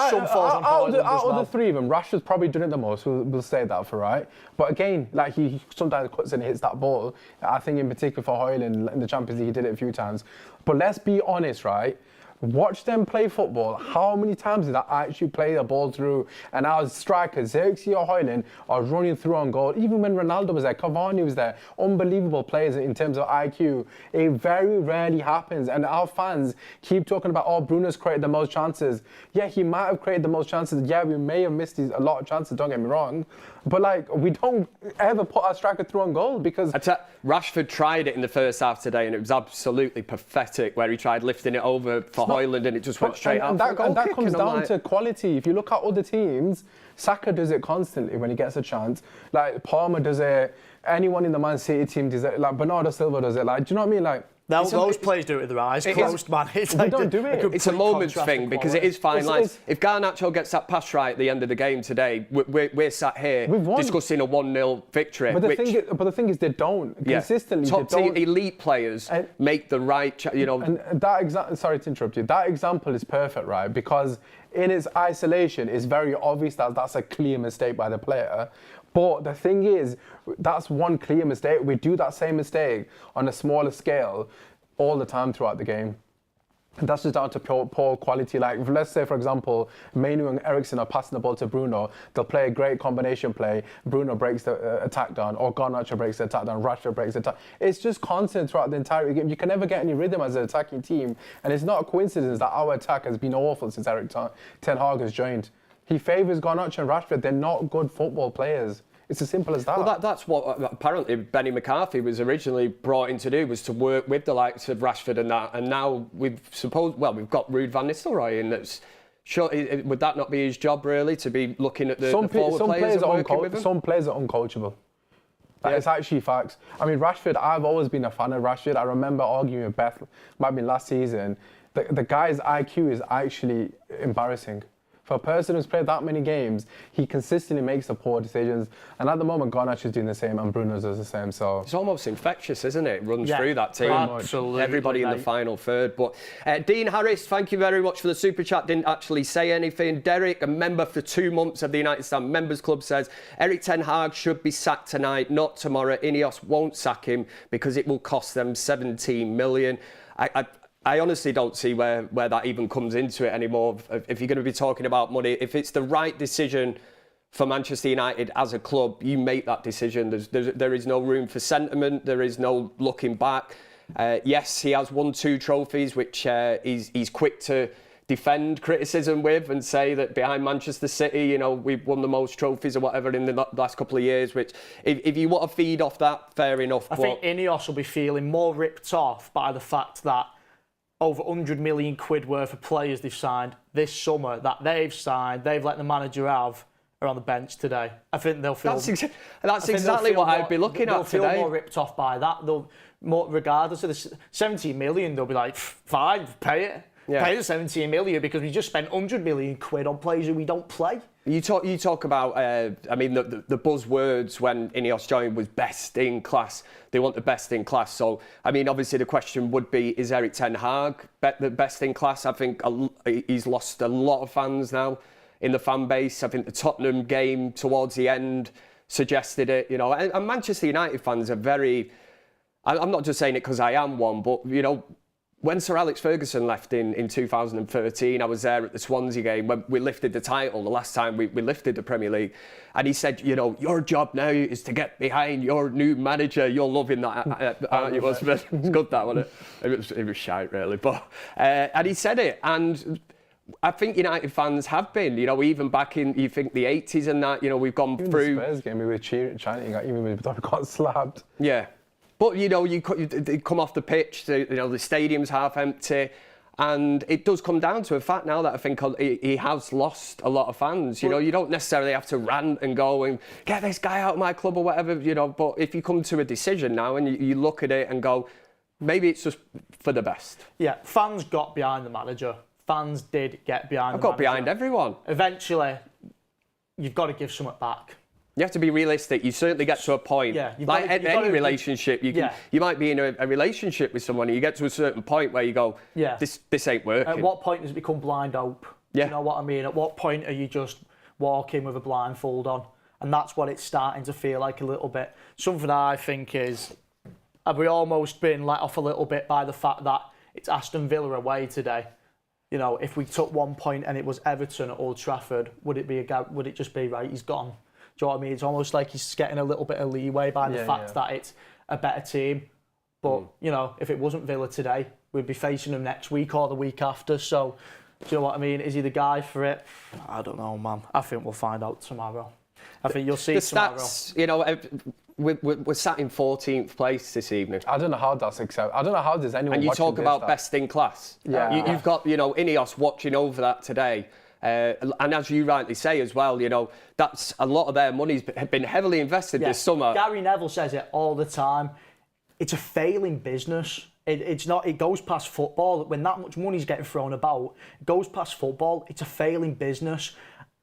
some falls on Højlund as well. Out of the three of them, Rashford's probably done it the most. We'll say that for right. But again, like he sometimes cuts and hits that ball. I think in particular for Højlund in the Champions League, he did it a few times. But let's be honest, right? Watch them play football. How many times did I actually play the ball through? And our strikers, Xerxes or Højlund, are running through on goal. Even when Ronaldo was there, Cavani was there. Unbelievable players in terms of IQ. It very rarely happens. And our fans keep talking about, oh, Bruno's created the most chances. Yeah, he might have created the most chances. Yeah, we may have missed a lot of chances, don't get me wrong. But like, we don't ever put our striker through on goal because... Rashford tried it in the first half today and it was absolutely pathetic where he tried lifting it over for Højlund and it just went straight out. And that comes down to quality. If you look at other teams, Saka does it constantly when he gets a chance. Like Palmer does it. Anyone in the Man City team does it. Like Bernardo Silva does it. Like, do you know what I mean? Like those players do it with their eyes closed, man. They don't do it. It's a moments thing because it is fine lines. If Garnacho gets that pass right at the end of the game today, we're sat here discussing a 1-0 victory. But the thing is, they don't consistently. Top team elite players make the right, And that sorry to interrupt you. That example is perfect, right? Because in its isolation, it's very obvious that that's a clear mistake by the player. But the thing is, that's one clear mistake. We do that same mistake on a smaller scale all the time throughout the game. And that's just down to poor quality. Like, let's say, for example, Mainu and Eriksen are passing the ball to Bruno. They'll play a great combination play. Bruno breaks the attack down, or Garnacho breaks the attack down, Rashford breaks the attack. It's just constant throughout the entire game. You can never get any rhythm as an attacking team. And it's not a coincidence that our attack has been awful since Erik Ten Hag has joined. He favours Garnacho and Rashford. They're not good football players. It's as simple as that. Well, that's what apparently Benny McCarthy was originally brought in to do, was to work with the likes of Rashford and that. And now we've got Ruud van Nistelrooy in. That's sure. Would that not be his job really, to be looking at the forward players and working with them? Some players are uncoachable. It's actually facts. I mean, Rashford, I've always been a fan of Rashford. I remember arguing with Beth, might have been last season. The guy's IQ is actually embarrassing. For a person who's played that many games, he consistently makes the poor decisions. And at the moment, Garnacho's doing the same and Bruno does the same. So it's almost infectious, isn't it? It runs through that team. Absolutely. Everybody in the final third. But Dean Harris, thank you very much for the super chat. Didn't actually say anything. Derek, a member for 2 months of the United Stand Members Club, says Erik Ten Hag should be sacked tonight, not tomorrow. Ineos won't sack him because it will cost them 17 million. I honestly don't see where that even comes into it anymore. If you're going to be talking about money, if it's the right decision for Manchester United as a club, you make that decision. There is no room for sentiment. There is no looking back. Yes, he has won 2 trophies, which he's quick to defend criticism with and say that behind Manchester City, we've won the most trophies or whatever in the last couple of years, which if you want to feed off that, fair enough. I think Ineos will be feeling more ripped off by the fact that over 100 million quid worth of players they've signed this summer that they've let the manager have, are on the bench today. I think they'll feel... That's exactly what I'd be looking at today. They'll feel more ripped off by that. Regardless of the 17 million, they'll be like, fine, pay it. Yeah. Pay the 17 million because we just spent 100 million quid on players who we don't play. You talk about, the buzzwords when Ineos joined was best in class. They want the best in class. So, obviously the question would be, is Erik Ten Hag the best in class? I think he's lost a lot of fans now in the fan base. I think the Tottenham game towards the end suggested it, and Manchester United fans are very... I'm not just saying it because I am one, but, when Sir Alex Ferguson left in 2013, I was there at the Swansea game when we lifted the title, the last time we lifted the Premier League. And he said, your job now is to get behind your new manager. You're loving that, aren't you? It's good, that, wasn't it? It was shite, really. But and he said it. And I think United fans have been, even back in, the 80s and that, we've gone even through... the Spurs game, we were chanting, even when we got slapped. Yeah. But, you come off the pitch, the stadium's half empty, and it does come down to a fact now that I think he has lost a lot of fans. You don't necessarily have to rant and go and get this guy out of my club or whatever, but if you come to a decision now and you look at it and go, maybe it's just for the best. Yeah, fans got behind the manager. Fans did get behind the manager. I've got behind everyone. Eventually, you've got to give something back. You have to be realistic. You certainly get to a point. Yeah, like any relationship, you might be in a relationship with someone, and you get to a certain point where you go, this ain't working. At what point does it become blind hope? Yeah. Do you know what I mean? At what point are you just walking with a blindfold on? And that's what it's starting to feel like a little bit. Something I think is, have we almost been let off a little bit by the fact that it's Aston Villa away today? You know, if we took 1 point and it was Everton at Old Trafford, would it just be right? He's gone. Do you know what I mean? It's almost like he's getting a little bit of leeway by the fact that it's a better team. But you know, if it wasn't Villa today, we'd be facing them next week or the week after. So, do you know what I mean? Is he the guy for it? I don't know, man. I think we'll find out tomorrow. I think you'll see tomorrow. The stats, you know, we're sat in 14th place this evening. I don't know how that's accepted. I don't know how there's anyone. And you talk about best in class. Yeah. You've got, you know, Ineos watching over that today. And as you rightly say as well, you know, that's a lot of their money's been heavily invested this summer. Gary Neville says it all the time. It's a failing business. It's not. It goes past football. When that much money's getting thrown about, it goes past football. It's a failing business.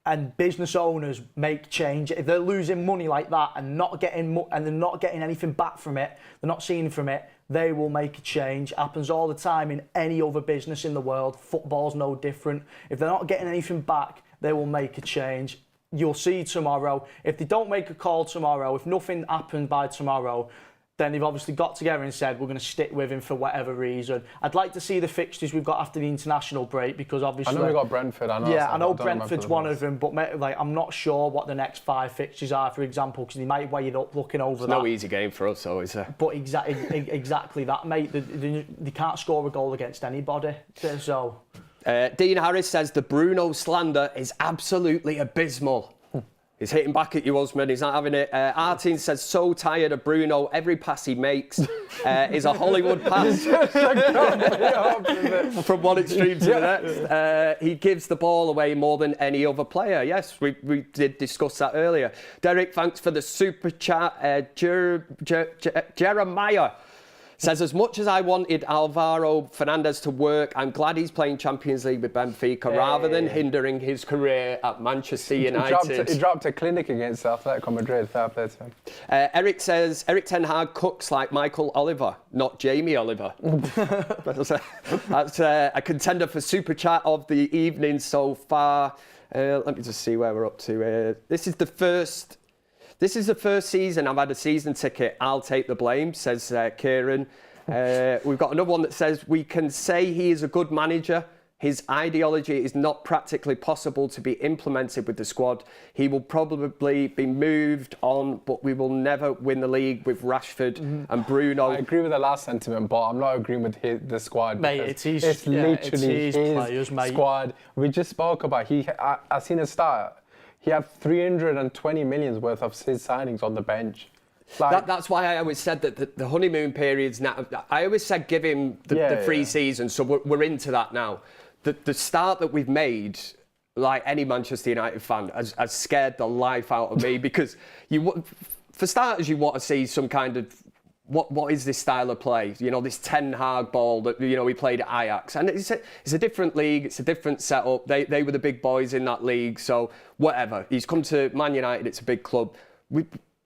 And business owners make change. If they're losing money like that and they're not getting anything back from it, they're not seeing from it, they will make a change. It happens all the time in any other business in the world. Football's no different. If they're not getting anything back, they will make a change. You'll see tomorrow. If they don't make a call tomorrow, if nothing happens by tomorrow, then they've obviously got together and said, we're going to stick with him for whatever reason. I'd like to see the fixtures we've got after the international break, because obviously... I know we've got Brentford. I know Brentford's one of them, but like, I'm not sure what the next 5 fixtures are, for example, because they might weigh it up looking over that. No easy game for us, though, is there? But exactly that, mate. They can't score a goal against anybody, so... Dean Harris says the Bruno slander is absolutely abysmal. He's hitting back at you, Osman. He's not having it. Artin says, so tired of Bruno. Every pass he makes is a Hollywood pass. From one extreme to the next. He gives the ball away more than any other player. Yes, we did discuss that earlier. Derek, thanks for the super chat. Jeremiah says, as much as I wanted Alvaro Fernandez to work, I'm glad he's playing Champions League with Benfica rather than hindering his career at Manchester United. He dropped a clinic against Atletico Madrid. Fair play to him. Eric says, Eric Ten Hag cooks like Michael Oliver, not Jamie Oliver. That's a contender for Super Chat of the evening so far. Let me just see where we're up to. This is the first season I've had a season ticket. I'll take the blame, says Kieran. We've got another one that says, we can say he is a good manager. His ideology is not practically possible to be implemented with the squad. He will probably be moved on, but we will never win the league with Rashford and Bruno. I agree with the last sentiment, but I'm not agreeing with the squad. Mate, it's literally his players, mate. Squad. We just spoke about, I seen a stat. He had 320 million worth of his signings on the bench. Like, that's why I always said that the honeymoon period's now. I always said give him the free season, so we're into that now. The start that we've made, like any Manchester United fan, has scared the life out of me because for starters, you want to see some kind of what is this style of play? You know, this Ten Hag ball that, you know, we played at Ajax. And it's a different league, it's a different setup. They were the big boys in that league, so whatever. He's come to Man United, it's a big club.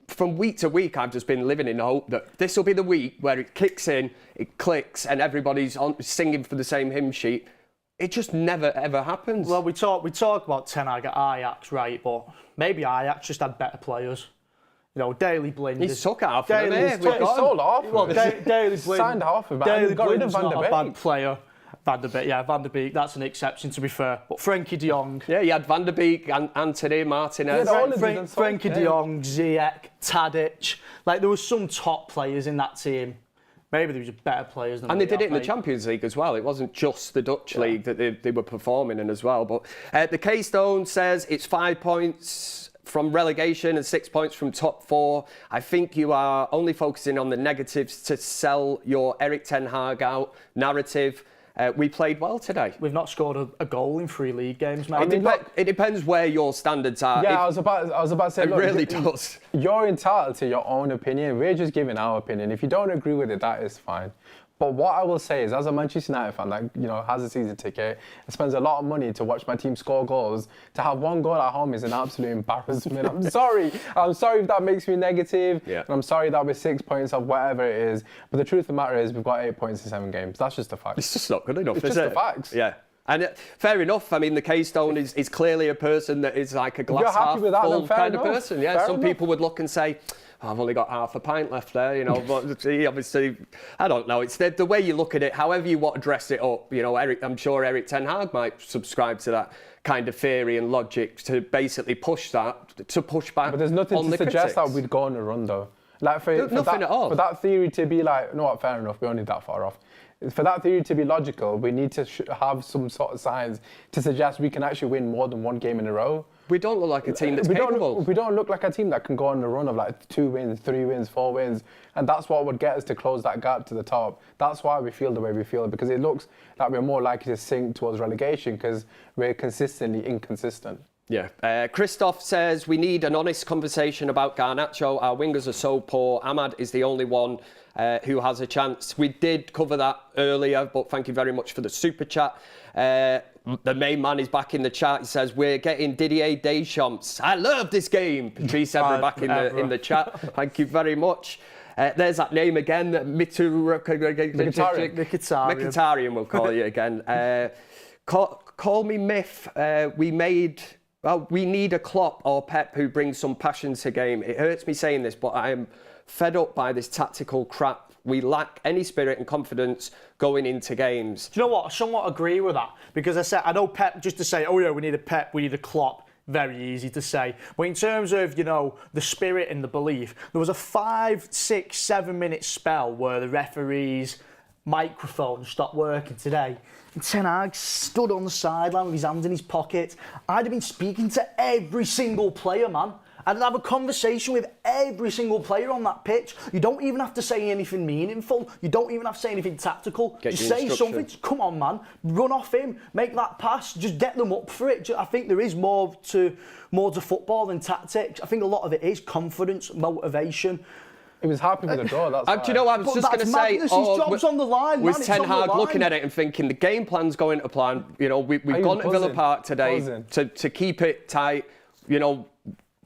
From week to week, I've just been living in hope that this will be the week where it kicks in, it clicks, and everybody's singing for the same hymn sheet. It just never, ever happens. Well, we talk about Ten Hag at Ajax, right? But maybe Ajax just had better players. You know, Daley Blind. He's took half of them. He's sold off. Well, Daley Blind signed half of it. Daley got rid of Blind's Van not der a Beek. bad player. Van der Beek, that's an exception to be fair. But Frenkie de Jong. Yeah, you had Van der Beek, Anthony, Martinez. Frenkie de Jong, Ziyech, Tadic. Like, there was some top players in that team. Maybe there was better players than. And they did it in the Champions League as well. It wasn't just the Dutch league that they were performing in as well. But the Keystone says it's 5 points from relegation and 6 points from top 4. I think you are only focusing on the negatives to sell your Eric Ten Hag out narrative. We played well today. We've not scored a goal in 3 league games, mate. It depends where your standards are. Yeah, I was about to say, it really does. You're entitled to your own opinion. We're just giving our opinion. If you don't agree with it, that is fine. But what I will say is, as a Manchester United fan that has a season ticket and spends a lot of money to watch my team score goals, to have one goal at home is an absolute embarrassment. I'm sorry if that makes me negative. Yeah. And I'm sorry that we're 6 points off whatever it is. But the truth of the matter is, we've got 8 points in 7 games. That's just a fact. It's just not good enough. It's is just it? the facts. Yeah. And fair enough. I mean, the Keystone is clearly a person that is like a glass half full kind of person. Yeah. Some people would look and say, I've only got half a pint left there, but he obviously, I don't know. It's the way you look at it, however you want to dress it up. I'm sure Eric Ten Hag might subscribe to that kind of theory and logic to basically push back But there's nothing on to the suggest critics. that we'd go on a run, though. Like for Nothing that, at all. For that theory to be like, no, fair enough, we're only that far off. For that theory to be logical, we need to have some sort of signs to suggest we can actually win more than one game in a row. We don't look like a team that's capable. We don't look like a team that can go on a run of like 2 wins, 3 wins, 4 wins. And that's what would get us to close that gap to the top. That's why we feel the way we feel, because it looks like we're more likely to sink towards relegation because we're consistently inconsistent. Yeah. Christoph says, we need an honest conversation about Garnacho. Our wingers are so poor. Ahmad is the only one who has a chance. We did cover that earlier, but thank you very much for the super chat. The main man is back in the chat. He says, we're getting Didier Deschamps. I love this game. Patrice Evra back in the chat. Thank you very much. There's that name again. Mkhitaryan, we'll call you again. Call me Myth. We need a Klopp or Pep who brings some passion to game. It hurts me saying this, but I am fed up by this tactical crap. We lack any spirit and confidence going into games. Do you know what? I somewhat agree with that, because I know Pep, just to say, oh yeah, we need a Pep, we need a Klopp, very easy to say. But in terms of, the spirit and the belief, there was a 5, 6, 7 minute spell where the referee's microphone stopped working today. And Ten Hag stood on the sideline with his hands in his pocket. I'd have been speaking to every single player, man. I'd have a conversation with every single player on that pitch. You don't even have to say anything meaningful. You don't even have to say anything tactical. Just say something. Just, come on, man. Run off him. Make that pass. Just get them up for it. I think there is more to football than tactics. I think a lot of it is confidence, motivation. He was happy with the draw, that's why. Do you know what I was just going to say? His job's on the line, was Ten Hag looking at it and thinking the game plan's going to plan? We've gone to Villa Park today to keep it tight.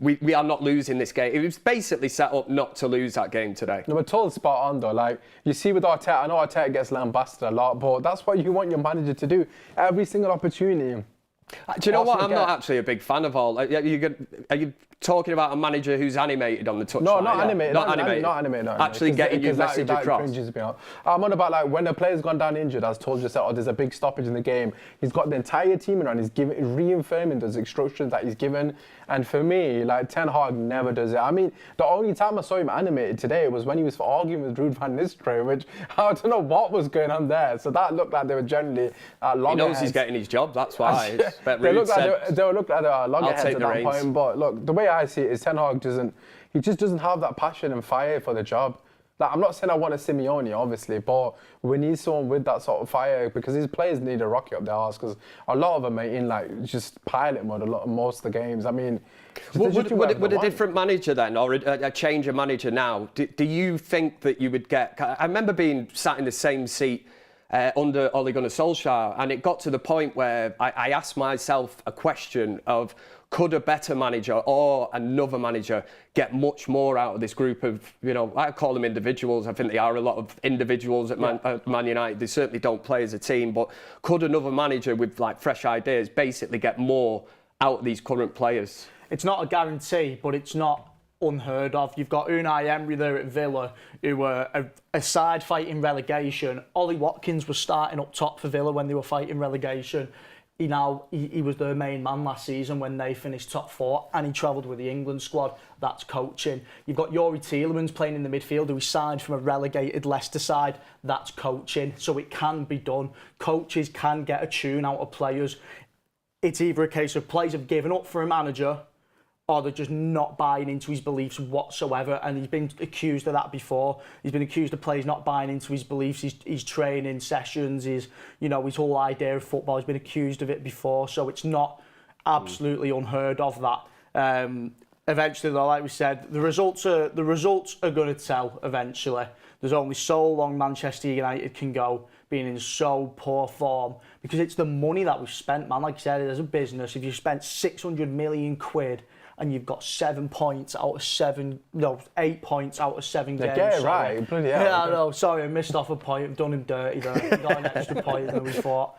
We are not losing this game. It was basically set up not to lose that game today. No, but totally spot on though. Like you see with Arteta, I know Arteta gets lambasted a lot, but that's what you want your manager to do. Every single opportunity. Do you know what? I'm not actually a big fan of all. Are you talking about a manager who's animated on the touchline? No, not animated. Not animated. Actually getting your message across. I'm on about like when a player's gone down injured, as told you, there's a big stoppage in the game. He's got the entire team around. He's reaffirming those instructions that he's given. And for me, like Ten Hag never does it. I mean, the only time I saw him animated today was when he was arguing with Ruud van Nistelrooy, which I don't know what was going on there. So that looked like they were generally He knows he's getting his job. That's why. They look like they were loggerheads at that point. But look, the way I see it is Ten Hag just doesn't have that passion and fire for the job. Like, I'm not saying I want a Simeone, obviously, but we need someone with that sort of fire because his players need a rocket up their arse because a lot of them are in like just pilot mode most of the games. I mean, would a different manager then, or a change of manager now, do you think that you would get... I remember being sat in the same seat under Ole Gunnar Solskjaer, and it got to the point where I asked myself a question of, could a better manager or another manager get much more out of this group of, I call them individuals. I think they are a lot of individuals at Man United. They certainly don't play as a team, but could another manager with like fresh ideas basically get more out of these current players? It's not a guarantee, but it's not unheard of. You've got Unai Emery there at Villa, who were a side fighting relegation. Ollie Watkins was starting up top for Villa when they were fighting relegation. He was their main man last season when they finished top 4, and he travelled with the England squad. That's coaching. You've got Youri Tielemans playing in the midfield, who he signed from a relegated Leicester side. That's coaching. So it can be done. Coaches can get a tune out of players. It's either a case of players have given up for a manager, or they're just not buying into his beliefs whatsoever. And he's been accused of that before. He's been accused of players not buying into his beliefs, his training sessions, his whole idea of football. He's been accused of it before. So it's not absolutely unheard of that. Eventually, though, like we said, the results are going to tell eventually. there's only so long Manchester United can go being in so poor form, because it's the money that we've spent, man. Like I said, as a business, if you spent 600 million quid and you've got 7 points out of 7, no, 8 points out of 7 games. Get it right, bloody hell. Yeah, I know, sorry, I missed off a point. I've done him dirty there. Got an extra point than we thought.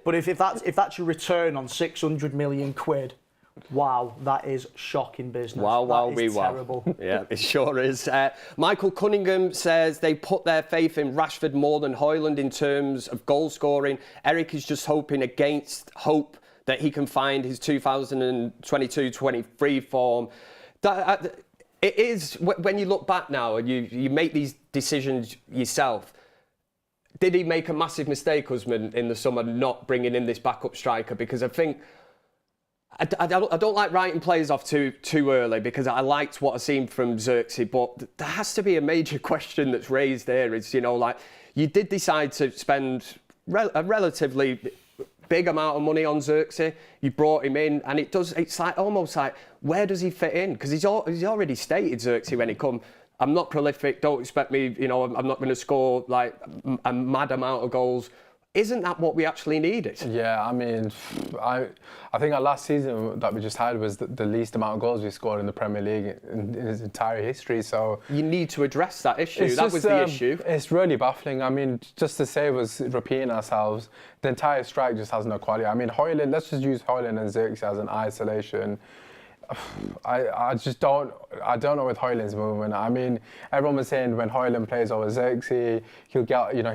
But if that's your return on 600 million quid, wow, that is shocking business. Wow, that is terrible. Wow. Yeah, it sure is. Michael Cunningham says they put their faith in Rashford more than Højlund in terms of goal scoring. Eric is just hoping against hope that he can find his 2022-23 form. It is, when you look back now and you make these decisions yourself, did he make a massive mistake, Usman, in the summer not bringing in this backup striker? Because I think I don't like writing players off too early, because I liked what I've seen from Xerxes, but there has to be a major question that's raised there. Is, you know, like, you did decide to spend a relatively big amount of money on Xerxes. You brought him in, and it's like almost like, where does he fit in? Because he's already stated, Xerxes, when he come, I'm not prolific, don't expect me, you know, I'm not going to score like a mad amount of goals. Isn't that what we actually needed? Yeah, I mean, I think our last season that we just had was the least amount of goals we scored in the Premier League in its entire history. So you need to address that issue. That was the issue. It's really baffling. I mean, just to save us repeating ourselves, the entire strike just has no quality. I mean, Højlund, let's just use Højlund and Xerxes as an isolation. I don't know with Højlund's movement. I mean, everyone was saying when Højlund plays over Xerxes, he'll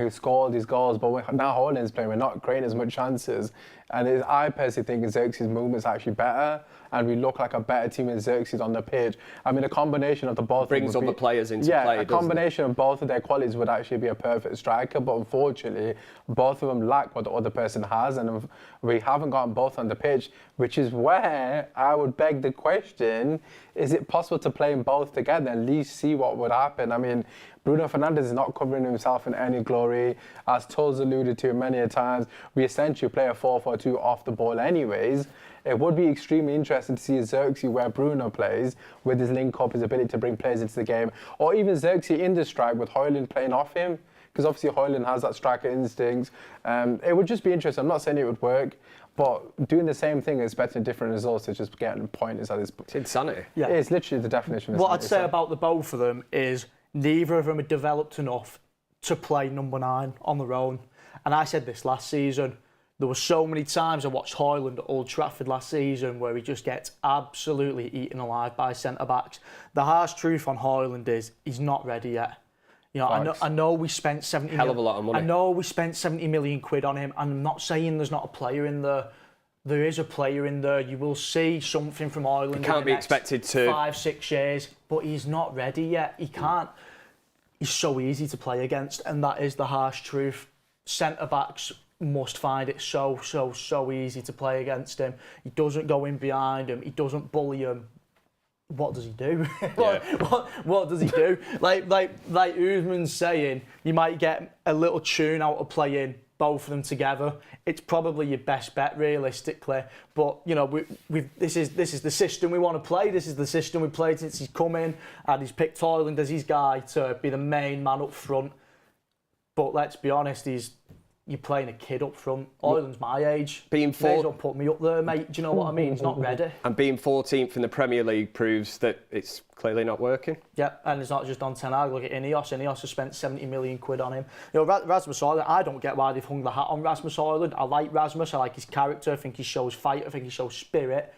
score all these goals, but now Højlund's playing, we're not creating as much chances. And I personally think Xerxes' movement's actually better, and we look like a better team with Xerxes on the pitch. I mean, a combination of the both brings other players into play. Yeah, a combination of both of their qualities would actually be a perfect striker, but unfortunately, both of them lack what the other person has, and we haven't gotten both on the pitch, which is where I would beg the question, is it possible to play them both together and at least see what would happen? I mean, Bruno Fernandes is not covering himself in any glory. As Tull's alluded to many a times, we essentially play a 4-4-2 off the ball anyways. It would be extremely interesting to see Xerxes where Bruno plays, with his link-up, his ability to bring players into the game, or even Xerxes in the strike with Højlund playing off him, because obviously Højlund has that striker instinct. It would just be interesting. I'm not saying it would work, but doing the same thing, expecting different results, is just getting pointless at this point. It's insanity. Yeah. It's literally the definition of What insanity. I'd say about the both of them is neither of them are developed enough to play number 9 on their own. And I said this last season. There were so many times I watched Højlund at Old Trafford last season where he just gets absolutely eaten alive by centre-backs. The harsh truth on Højlund is he's not ready yet. You know, I know we spent 70 hell of a lot of money. I know we spent 70 million quid on him. I'm not saying there's not a player in there. There is a player in there. You will see something from Højlund. He can't be expected to 5-6 years, but he's not ready yet. He can't. He's so easy to play against, and that is the harsh truth. Centre-backs must find it so easy to play against him. He doesn't go in behind him. He doesn't bully him. What does he do? what does he do? Like Usman's saying, you might get a little tune out of playing both of them together. It's probably your best bet, realistically. But you know, this is the system we want to play. This is the system we played since he's come in, and he's picked Højlund as his guy to be the main man up front. But let's be honest, you're playing a kid up front. Højlund's my age. May as well put me up there, mate. Do you know what I mean? He's not ready. And being 14th in the Premier League proves that it's clearly not working. Yeah, and it's not just on Ten Hag. Look at Ineos. Ineos has spent 70 million quid on him. You know, Rasmus Højlund, I don't get why they've hung the hat on Rasmus Højlund. I like Rasmus. I like his character. I think he shows fight. I think he shows spirit.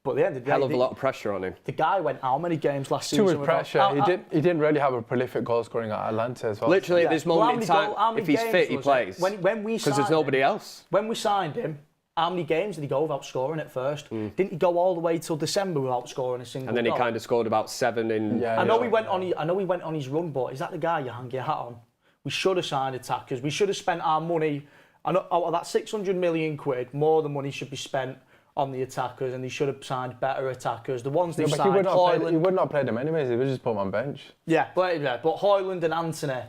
But at the end of the day, hell of a lot of pressure on him. The guy went how many games last season? Too much pressure. He didn't really have a prolific goal scoring at Atlanta as well. Literally at this moment in time, if he's fit, he plays. When we because there's nobody else. When we signed him, how many games did he go without scoring at first? Didn't he go all the way till December without scoring a single goal? And then he kind of scored about 7 in. I know he went on his run, but is that the guy you hang your hat on? We should have signed attackers. We should have spent our money. Out of that 600 million quid, more than money should be spent on the attackers, and they should have signed better attackers. The ones they signed, he would not play them anyways. He would just put them on bench. Yeah, but Højlund and Antony,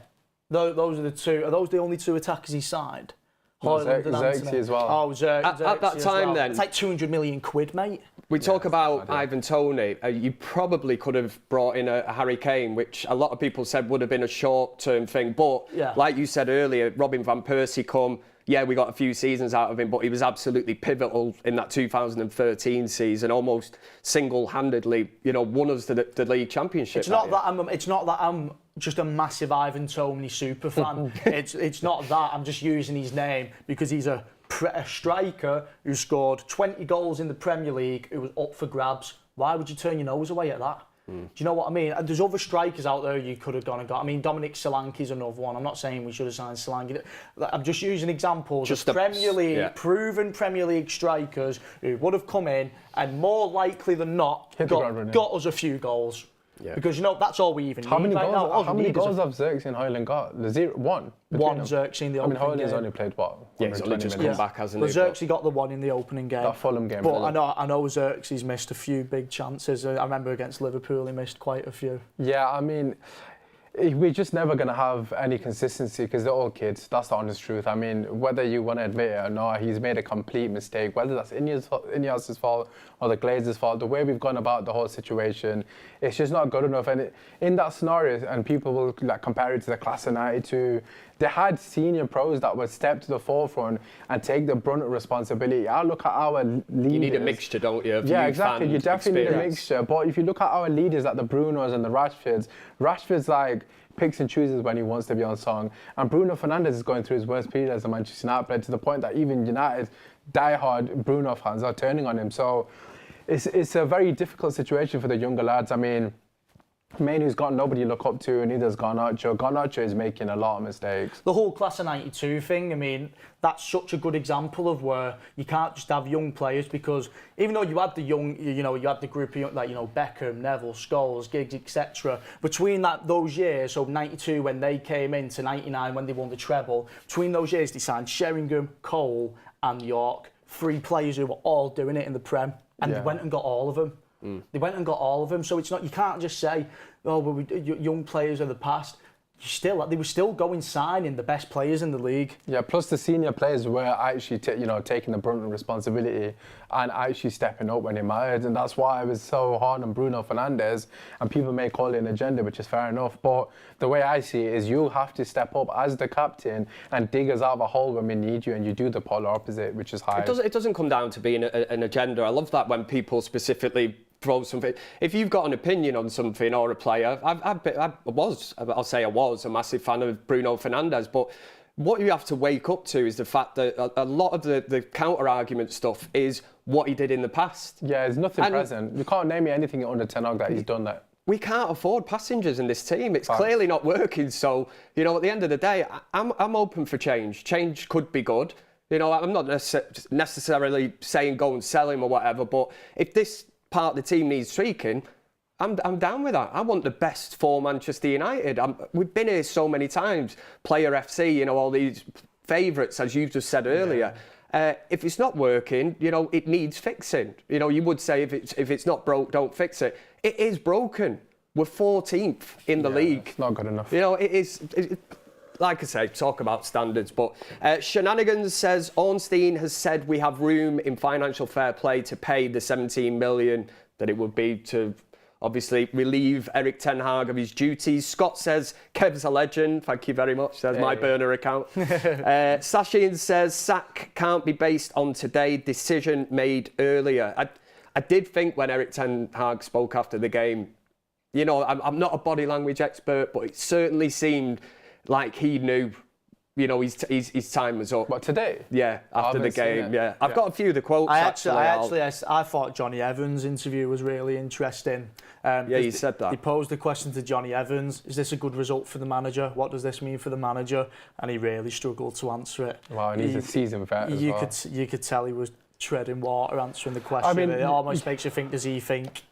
those are the two. Are those the only 2 attackers he signed? Højlund and Antony as well. Oh, Xerxes at that time, well. then it's like 200 million quid, mate. We talk about Ivan Toney. You probably could have brought in a Harry Kane, which a lot of people said would have been a short-term thing. But like you said earlier, Robin van Persie come. Yeah, we got a few seasons out of him, but he was absolutely pivotal in that 2013 season, almost single-handedly, won us the league championship. It's not that I'm just a massive Ivan Toney super fan. it's not that. I'm just using his name because he's a striker who scored 20 goals in the Premier League, who was up for grabs. Why would you turn your nose away at that? Do you know what I mean? And there's other strikers out there you could have gone and got. I mean, Dominic Solanke's another one. I'm not saying we should have signed Solanke. I'm just using examples of Premier League, proven Premier League strikers who would have come in and more likely than not got us a few goals. Yeah. Because, that's all we even need right now. How many goals have Xerxes and Højlund got? One? One Xerxes in the opening game. Højlund's only played what? Yeah, he's only just come back, hasn't he? Well, Xerxes got the one in the opening game. That Fulham game. But I know Xerxes missed a few big chances. I remember against Liverpool he missed quite a few. Yeah, I mean, we're just never going to have any consistency because they're all kids. That's the honest truth. I mean, whether you want to admit it or not, he's made a complete mistake. Whether that's Ineos's fault or the Glazers' fault, the way we've gone about the whole situation, it's just not good enough. And in that scenario, and people will compare it to the class of '92, they had senior pros that would step to the forefront and take the brunt of responsibility. I look at our leaders. You need a mixture, don't you? Yeah, exactly. You definitely need a mixture. But if you look at our leaders, like the Brunos and the Rashford's like picks and chooses when he wants to be on song. And Bruno Fernandes is going through his worst period as a Manchester United player, to the point that even United diehard Bruno fans are turning on him. So it's a very difficult situation for the younger lads. I mean, Mainu's got nobody to look up to, and neither has Garnacho. Garnacho is making a lot of mistakes. The whole class of '92 thing, I mean, that's such a good example of where you can't just have young players, because even though you had the young, you had the group of young, like, Beckham, Neville, Scholes, Giggs, etc. Between those years, so '92 when they came in to '99 when they won the treble, between those years they signed Sheringham, Cole and York, 3 players who were all doing it in the Prem, and they went and got all of them. They went and got all of them, so it's not. You can't just say, "Oh, well, young players of the past." They were still going signing the best players in the league. Yeah, plus the senior players were actually, taking the brunt of responsibility and actually stepping up when it mattered, and that's why I was so hard on Bruno Fernandes. And people may call it an agenda, which is fair enough, but the way I see it is you have to step up as the captain and dig us out of a hole when we need you, and you do the polar opposite, which is high. It doesn't come down to being an agenda. I love that when people specifically throw something. If you've got an opinion on something or a player, I was a massive fan of Bruno Fernandes, but what you have to wake up to is the fact that a lot of the counter-argument stuff is what he did in the past. Yeah, there's nothing present. You can't name me anything under Ten Hag that he's done that. We can't afford passengers in this team. It's clearly not working. So, at the end of the day, I'm open for change. Change could be good. I'm not necessarily saying go and sell him or whatever, but if this part of the team needs tweaking, I'm down with that. I want the best for Manchester United. We've been here so many times. Player FC, all these favourites, as you just said earlier. Yeah. If it's not working, it needs fixing. You would say if it's not broke, don't fix it. It is broken. We're 14th in the league. It's not good enough. It is. Like I say, talk about standards, but Shenanigans says Ornstein has said we have room in financial fair play to pay the 17 million that it would be to obviously relieve Erik ten Hag of his duties. Scott says Kev's a legend. Thank you very much. There's my burner account. Sashin says sack can't be based on today. Decision made earlier. I did think when Erik ten Hag spoke after the game, I'm not a body language expert, but it certainly seemed like he knew, his time was up. What, today? Yeah, after the game. Yeah, I've got a few of the quotes. I thought Johnny Evans' interview was really interesting. He said that. He posed the question to Johnny Evans: "Is this a good result for the manager? What does this mean for the manager?" And he really struggled to answer it. Wow, and he's a seasoned vet as well. You could tell he was treading water answering the question. It almost makes you think: does he think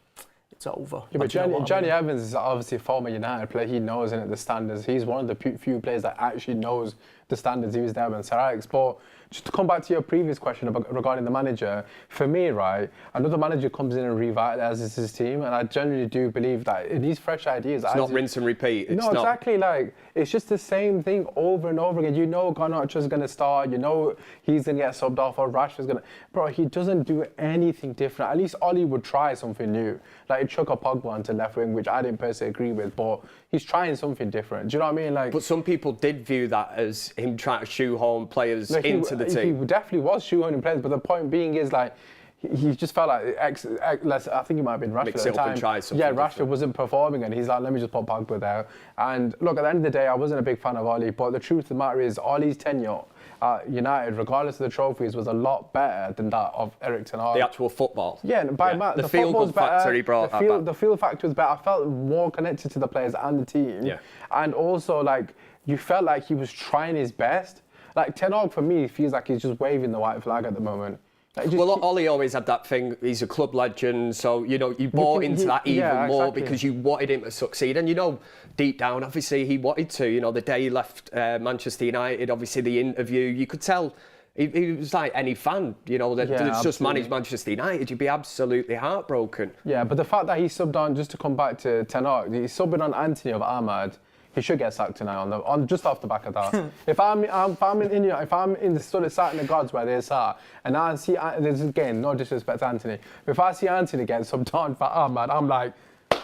it's over? Yeah, but Johnny Evans is obviously a former United player. He knows the standards. He's one of the few players that actually knows the standards. He was there when Sir Alex. But just to come back to your previous question regarding the manager, for me, right, another manager comes in and revitalizes his team, and I genuinely do believe that it needs fresh ideas. It's not rinse and repeat. It's no, not. Exactly. Like, it's just the same thing over and over again. You know Garnacho's going to start. You know he's going to get subbed off, or Rashford's going to... Bro, he doesn't do anything different. At least Ollie would try something new. Like, he chuck a Pogba onto left wing, which I didn't personally agree with, but he's trying something different. Do you know what I mean? Like, but some people did view that as him trying to shoehorn players into the team. He definitely was shoehorning players, but the point being is, like, he just felt like, I think it might have been Rashford Mix at it the up time. and try something Yeah, Rashford different. wasn't performing, and he's like, let me just put Pogba there. And look, at the end of the day, I wasn't a big fan of Ollie, but the truth of the matter is, Ollie's tenure at United, regardless of the trophies, was a lot better than that of Eric Ten Hag. The actual football. Yeah, the feel football's good factor he brought the feel factor was better. I felt more connected to the players and the team. Yeah. And also, like, you felt like he was trying his best. Like, Ten Hag, for me, feels like he's just waving the white flag at the moment. Like, Well, Ollie always had that thing. He's a club legend, so you bought into that even more exactly. because you wanted him to succeed. And deep down, obviously, he wanted to. The day he left Manchester United, obviously the interview, you could tell he was like any fan. That's just managed Manchester United. You'd be absolutely heartbroken. Yeah, but the fact that he subbed on, just to come back to Ten Hag, he's subbing on Anthony over Ahmad. He should get sacked tonight on just off the back of that. if I'm in the sort of sat in the gods where they're sat, and I see, there's again no disrespect to Anthony, but if I see Anthony get subbed on for Ahmad, I'm like,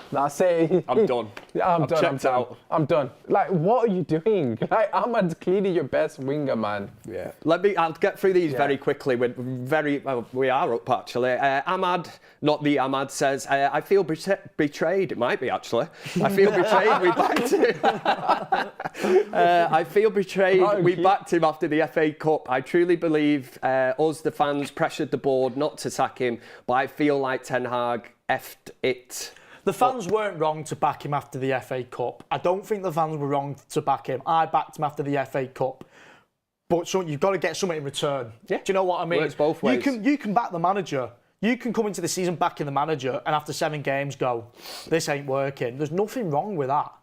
that's it. I'm done. I'm done. I'm done. Like, what are you doing? Like, Ahmad's clearly your best winger, man. Yeah. I'll get through these very quickly. We are up actually. Ahmad, not the Ahmad, says, I feel betrayed. It might be actually. I feel betrayed. We backed him. I feel betrayed. We backed him after the FA Cup. I truly believe us, the fans, pressured the board not to sack him, but I feel like Ten Hag effed it. The fans weren't wrong to back him after the FA Cup. I don't think the fans were wrong to back him. I backed him after the FA Cup. But you've got to get something in return. Yeah. Do you know what I mean? Works both ways. You can back the manager. You can come into the season backing the manager and after 7 games go, this ain't working. There's nothing wrong with that.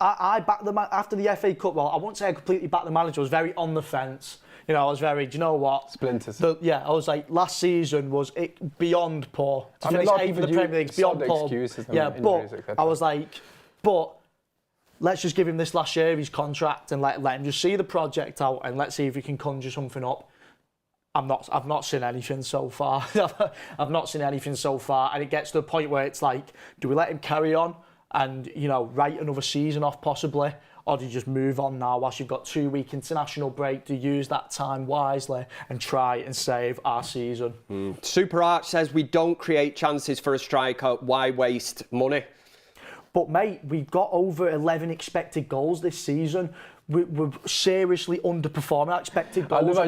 I backed them after the FA Cup. Well, I won't say I completely backed the manager. I was very on the fence. I was very, do you know what? Splinters. I was like, last season was beyond poor. To finish 8th in the Premier League, beyond poor. But I was like, let's just give him this last year of his contract and let him just see the project out and let's see if he can conjure something up. I've not seen anything so far. I've not seen anything so far, and it gets to the point where it's like, do we let him carry on and write another season off possibly? Or do you just move on now whilst you've got 2-week international break to use that time wisely and try and save our season? Super Arch says we don't create chances for a striker. Why waste money? But mate, we've got over 11 expected goals this season. We're seriously underperforming our expected goals. I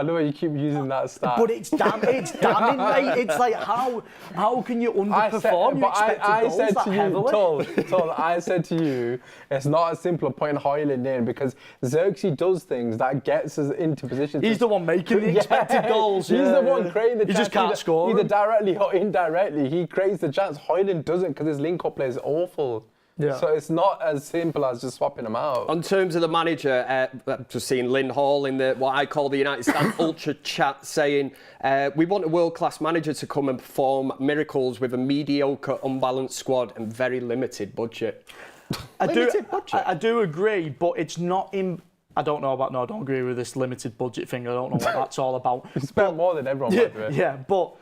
love how you keep using that stat. But it's damning, mate. It's like, how can you underperform your expected goals that heavily? I said to you, it's not as simple as putting Højlund in because Xerxes does things that gets us into positions. He's the one making the expected goals. He's the one creating the chance. He just can't score. Either directly or indirectly, he creates the chance. Højlund doesn't because his link-up play is awful. Yeah. So it's not as simple as just swapping them out. On terms of the manager, I've just seen Lynn Hall in what I call the United Stand Ultra chat saying, we want a world-class manager to come and perform miracles with a mediocre, unbalanced squad and very limited budget. I do agree, but it's not in... I don't agree with this limited budget thing. I don't know what that's all about. You spent more than everyone would do it. Yeah, but...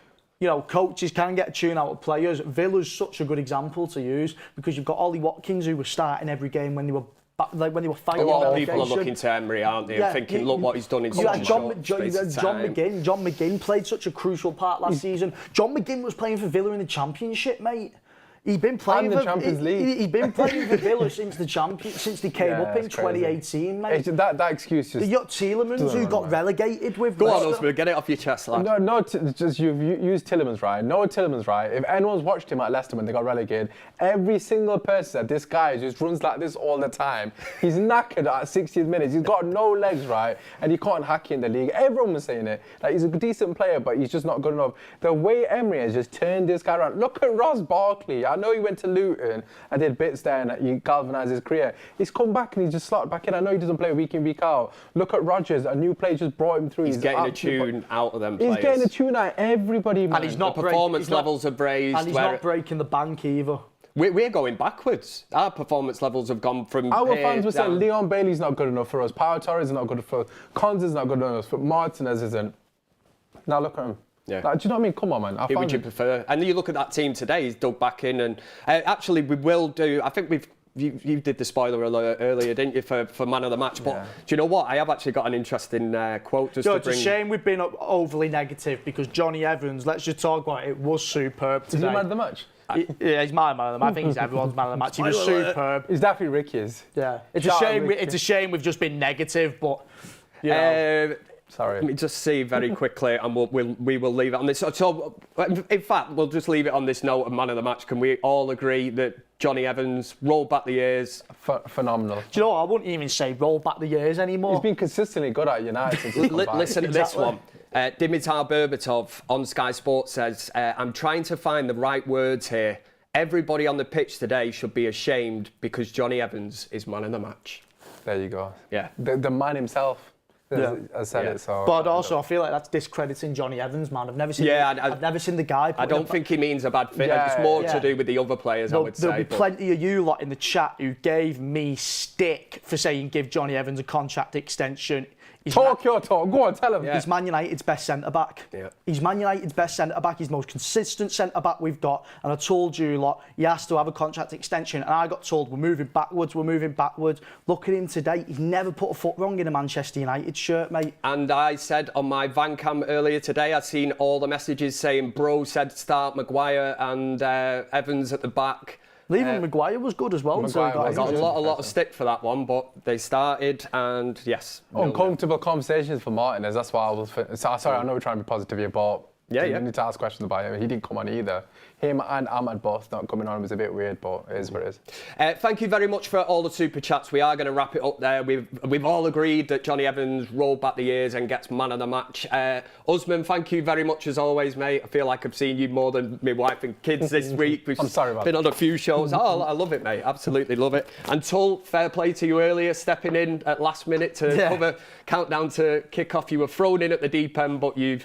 coaches can get a tune out of players. Villa's such a good example to use because you've got Ollie Watkins who was starting every game when they were fighting. A lot of people are looking to Emery, aren't they? Thinking, look what he's done in such a short space of time. John McGinn played such a crucial part last season. John McGinn was playing for Villa in the Championship, mate. He's been playing the Champions League. He's been playing for Villa since they came up in 2018, mate. That excuse just... You got Tielemans who got relegated with... Go on, Usman, get it off your chest, lad. Just you've used Tielemans, right? Noah Tielemans, right? If anyone's watched him at Leicester when they got relegated, every single person said, this guy just runs like this all the time. He's knackered at 60th minutes. He's got no legs, right? And he can't hack in the league. Everyone was saying it. Like, he's a decent player, but he's just not good enough. The way Emery has just turned this guy around. Look at Ross Barkley. I know he went to Luton and did bits there and he galvanised his career. He's come back and he's just slotted back in. I know he doesn't play week in, week out. Look at Rodgers, a new player just brought him through. He's getting a tune out of them players. He's getting a tune out of everybody, man. And he's not the performance levels are raised. And he's not breaking the bank either. We're going backwards. Our performance levels have gone from our fans were saying down. Leon Bailey's not good enough for us. Pau Torres is not good for us. Cons is not good enough. But Martinez isn't. Now look at him. Yeah. Like, do you know what I mean? Come on, man. Who would you prefer? And you look at that team today. He's dug back in, and actually we will do. I think you did the spoiler alert earlier, didn't you, for man of the match? But do you know what? I have actually got an interesting quote just to It's a shame we've been overly negative because Johnny Evans, let's just talk about it, was superb today. Is he man of the match? Yeah, he's my man of the match. I think he's everyone's man of the match. He was superb. He's definitely Ricky's. Yeah. It's a shame we've just been negative, but you know. Sorry. Let me just see very quickly, and we will leave it on this. So, in fact, we'll just leave it on this note of man of the match. Can we all agree that Johnny Evans rolled back the years? Phenomenal. Do you know what? I wouldn't even say roll back the years anymore. He's been consistently good at United since he's come back. Listen to this one. Dimitar Berbatov on Sky Sports says, I'm trying to find the right words here. Everybody on the pitch today should be ashamed because Johnny Evans is man of the match. There you go. Yeah. The man himself has said it. So. But also, I feel like that's discrediting Johnny Evans, man. I've never seen. I've never seen the guy. I don't think he means a bad thing. It's more to do with the other players. I would say. There'll be plenty of you lot in the chat who gave me stick for saying give Johnny Evans a contract extension. Talk your talk. Go on, tell him. He's Man United's best centre-back. Yeah. He's Man United's best centre-back. He's the most consistent centre-back we've got. And I told you lot, he has to have a contract extension. And I got told, we're moving backwards. Look at him today. He's never put a foot wrong in a Manchester United shirt, mate. And I said on my van cam earlier today, I've seen all the messages saying Bro said start Maguire and Evans at the back. Leaving Maguire was good as well. Maguire got a lot of stick for that one, but they started, and yes. Uncomfortable conversations for Martinez. That's why I was. Sorry, I know we're trying to be positive here, but you need to ask questions about him. He didn't come on either. Him and Ahmad both not coming on was a bit weird, but it is what it is. Thank you very much for all the super chats. We are going to wrap it up there. We've all agreed that Johnny Evans rolled back the years and gets man of the match. Usman, thank you very much as always, mate. I feel like I've seen you more than my wife and kids this week. I'm sorry about been on a few shows. Oh, I love it, mate. Absolutely love it. And Tull, fair play to you earlier, stepping in at last minute to cover countdown to kick off. You were thrown in at the deep end, but you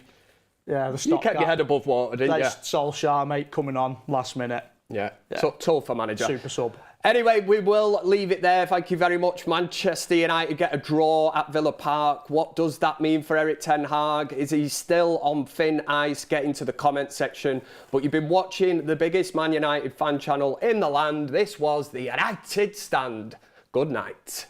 kept your head above water, didn't you? Solskjaer, mate, coming on last minute. Yeah. Tull for manager. Super sub. Anyway, we will leave it there. Thank you very much. Manchester United get a draw at Villa Park. What does that mean for Erik ten Hag? Is he still on thin ice? Get into the comment section. But you've been watching the biggest Man United fan channel in the land. This was the United Stand. Good night.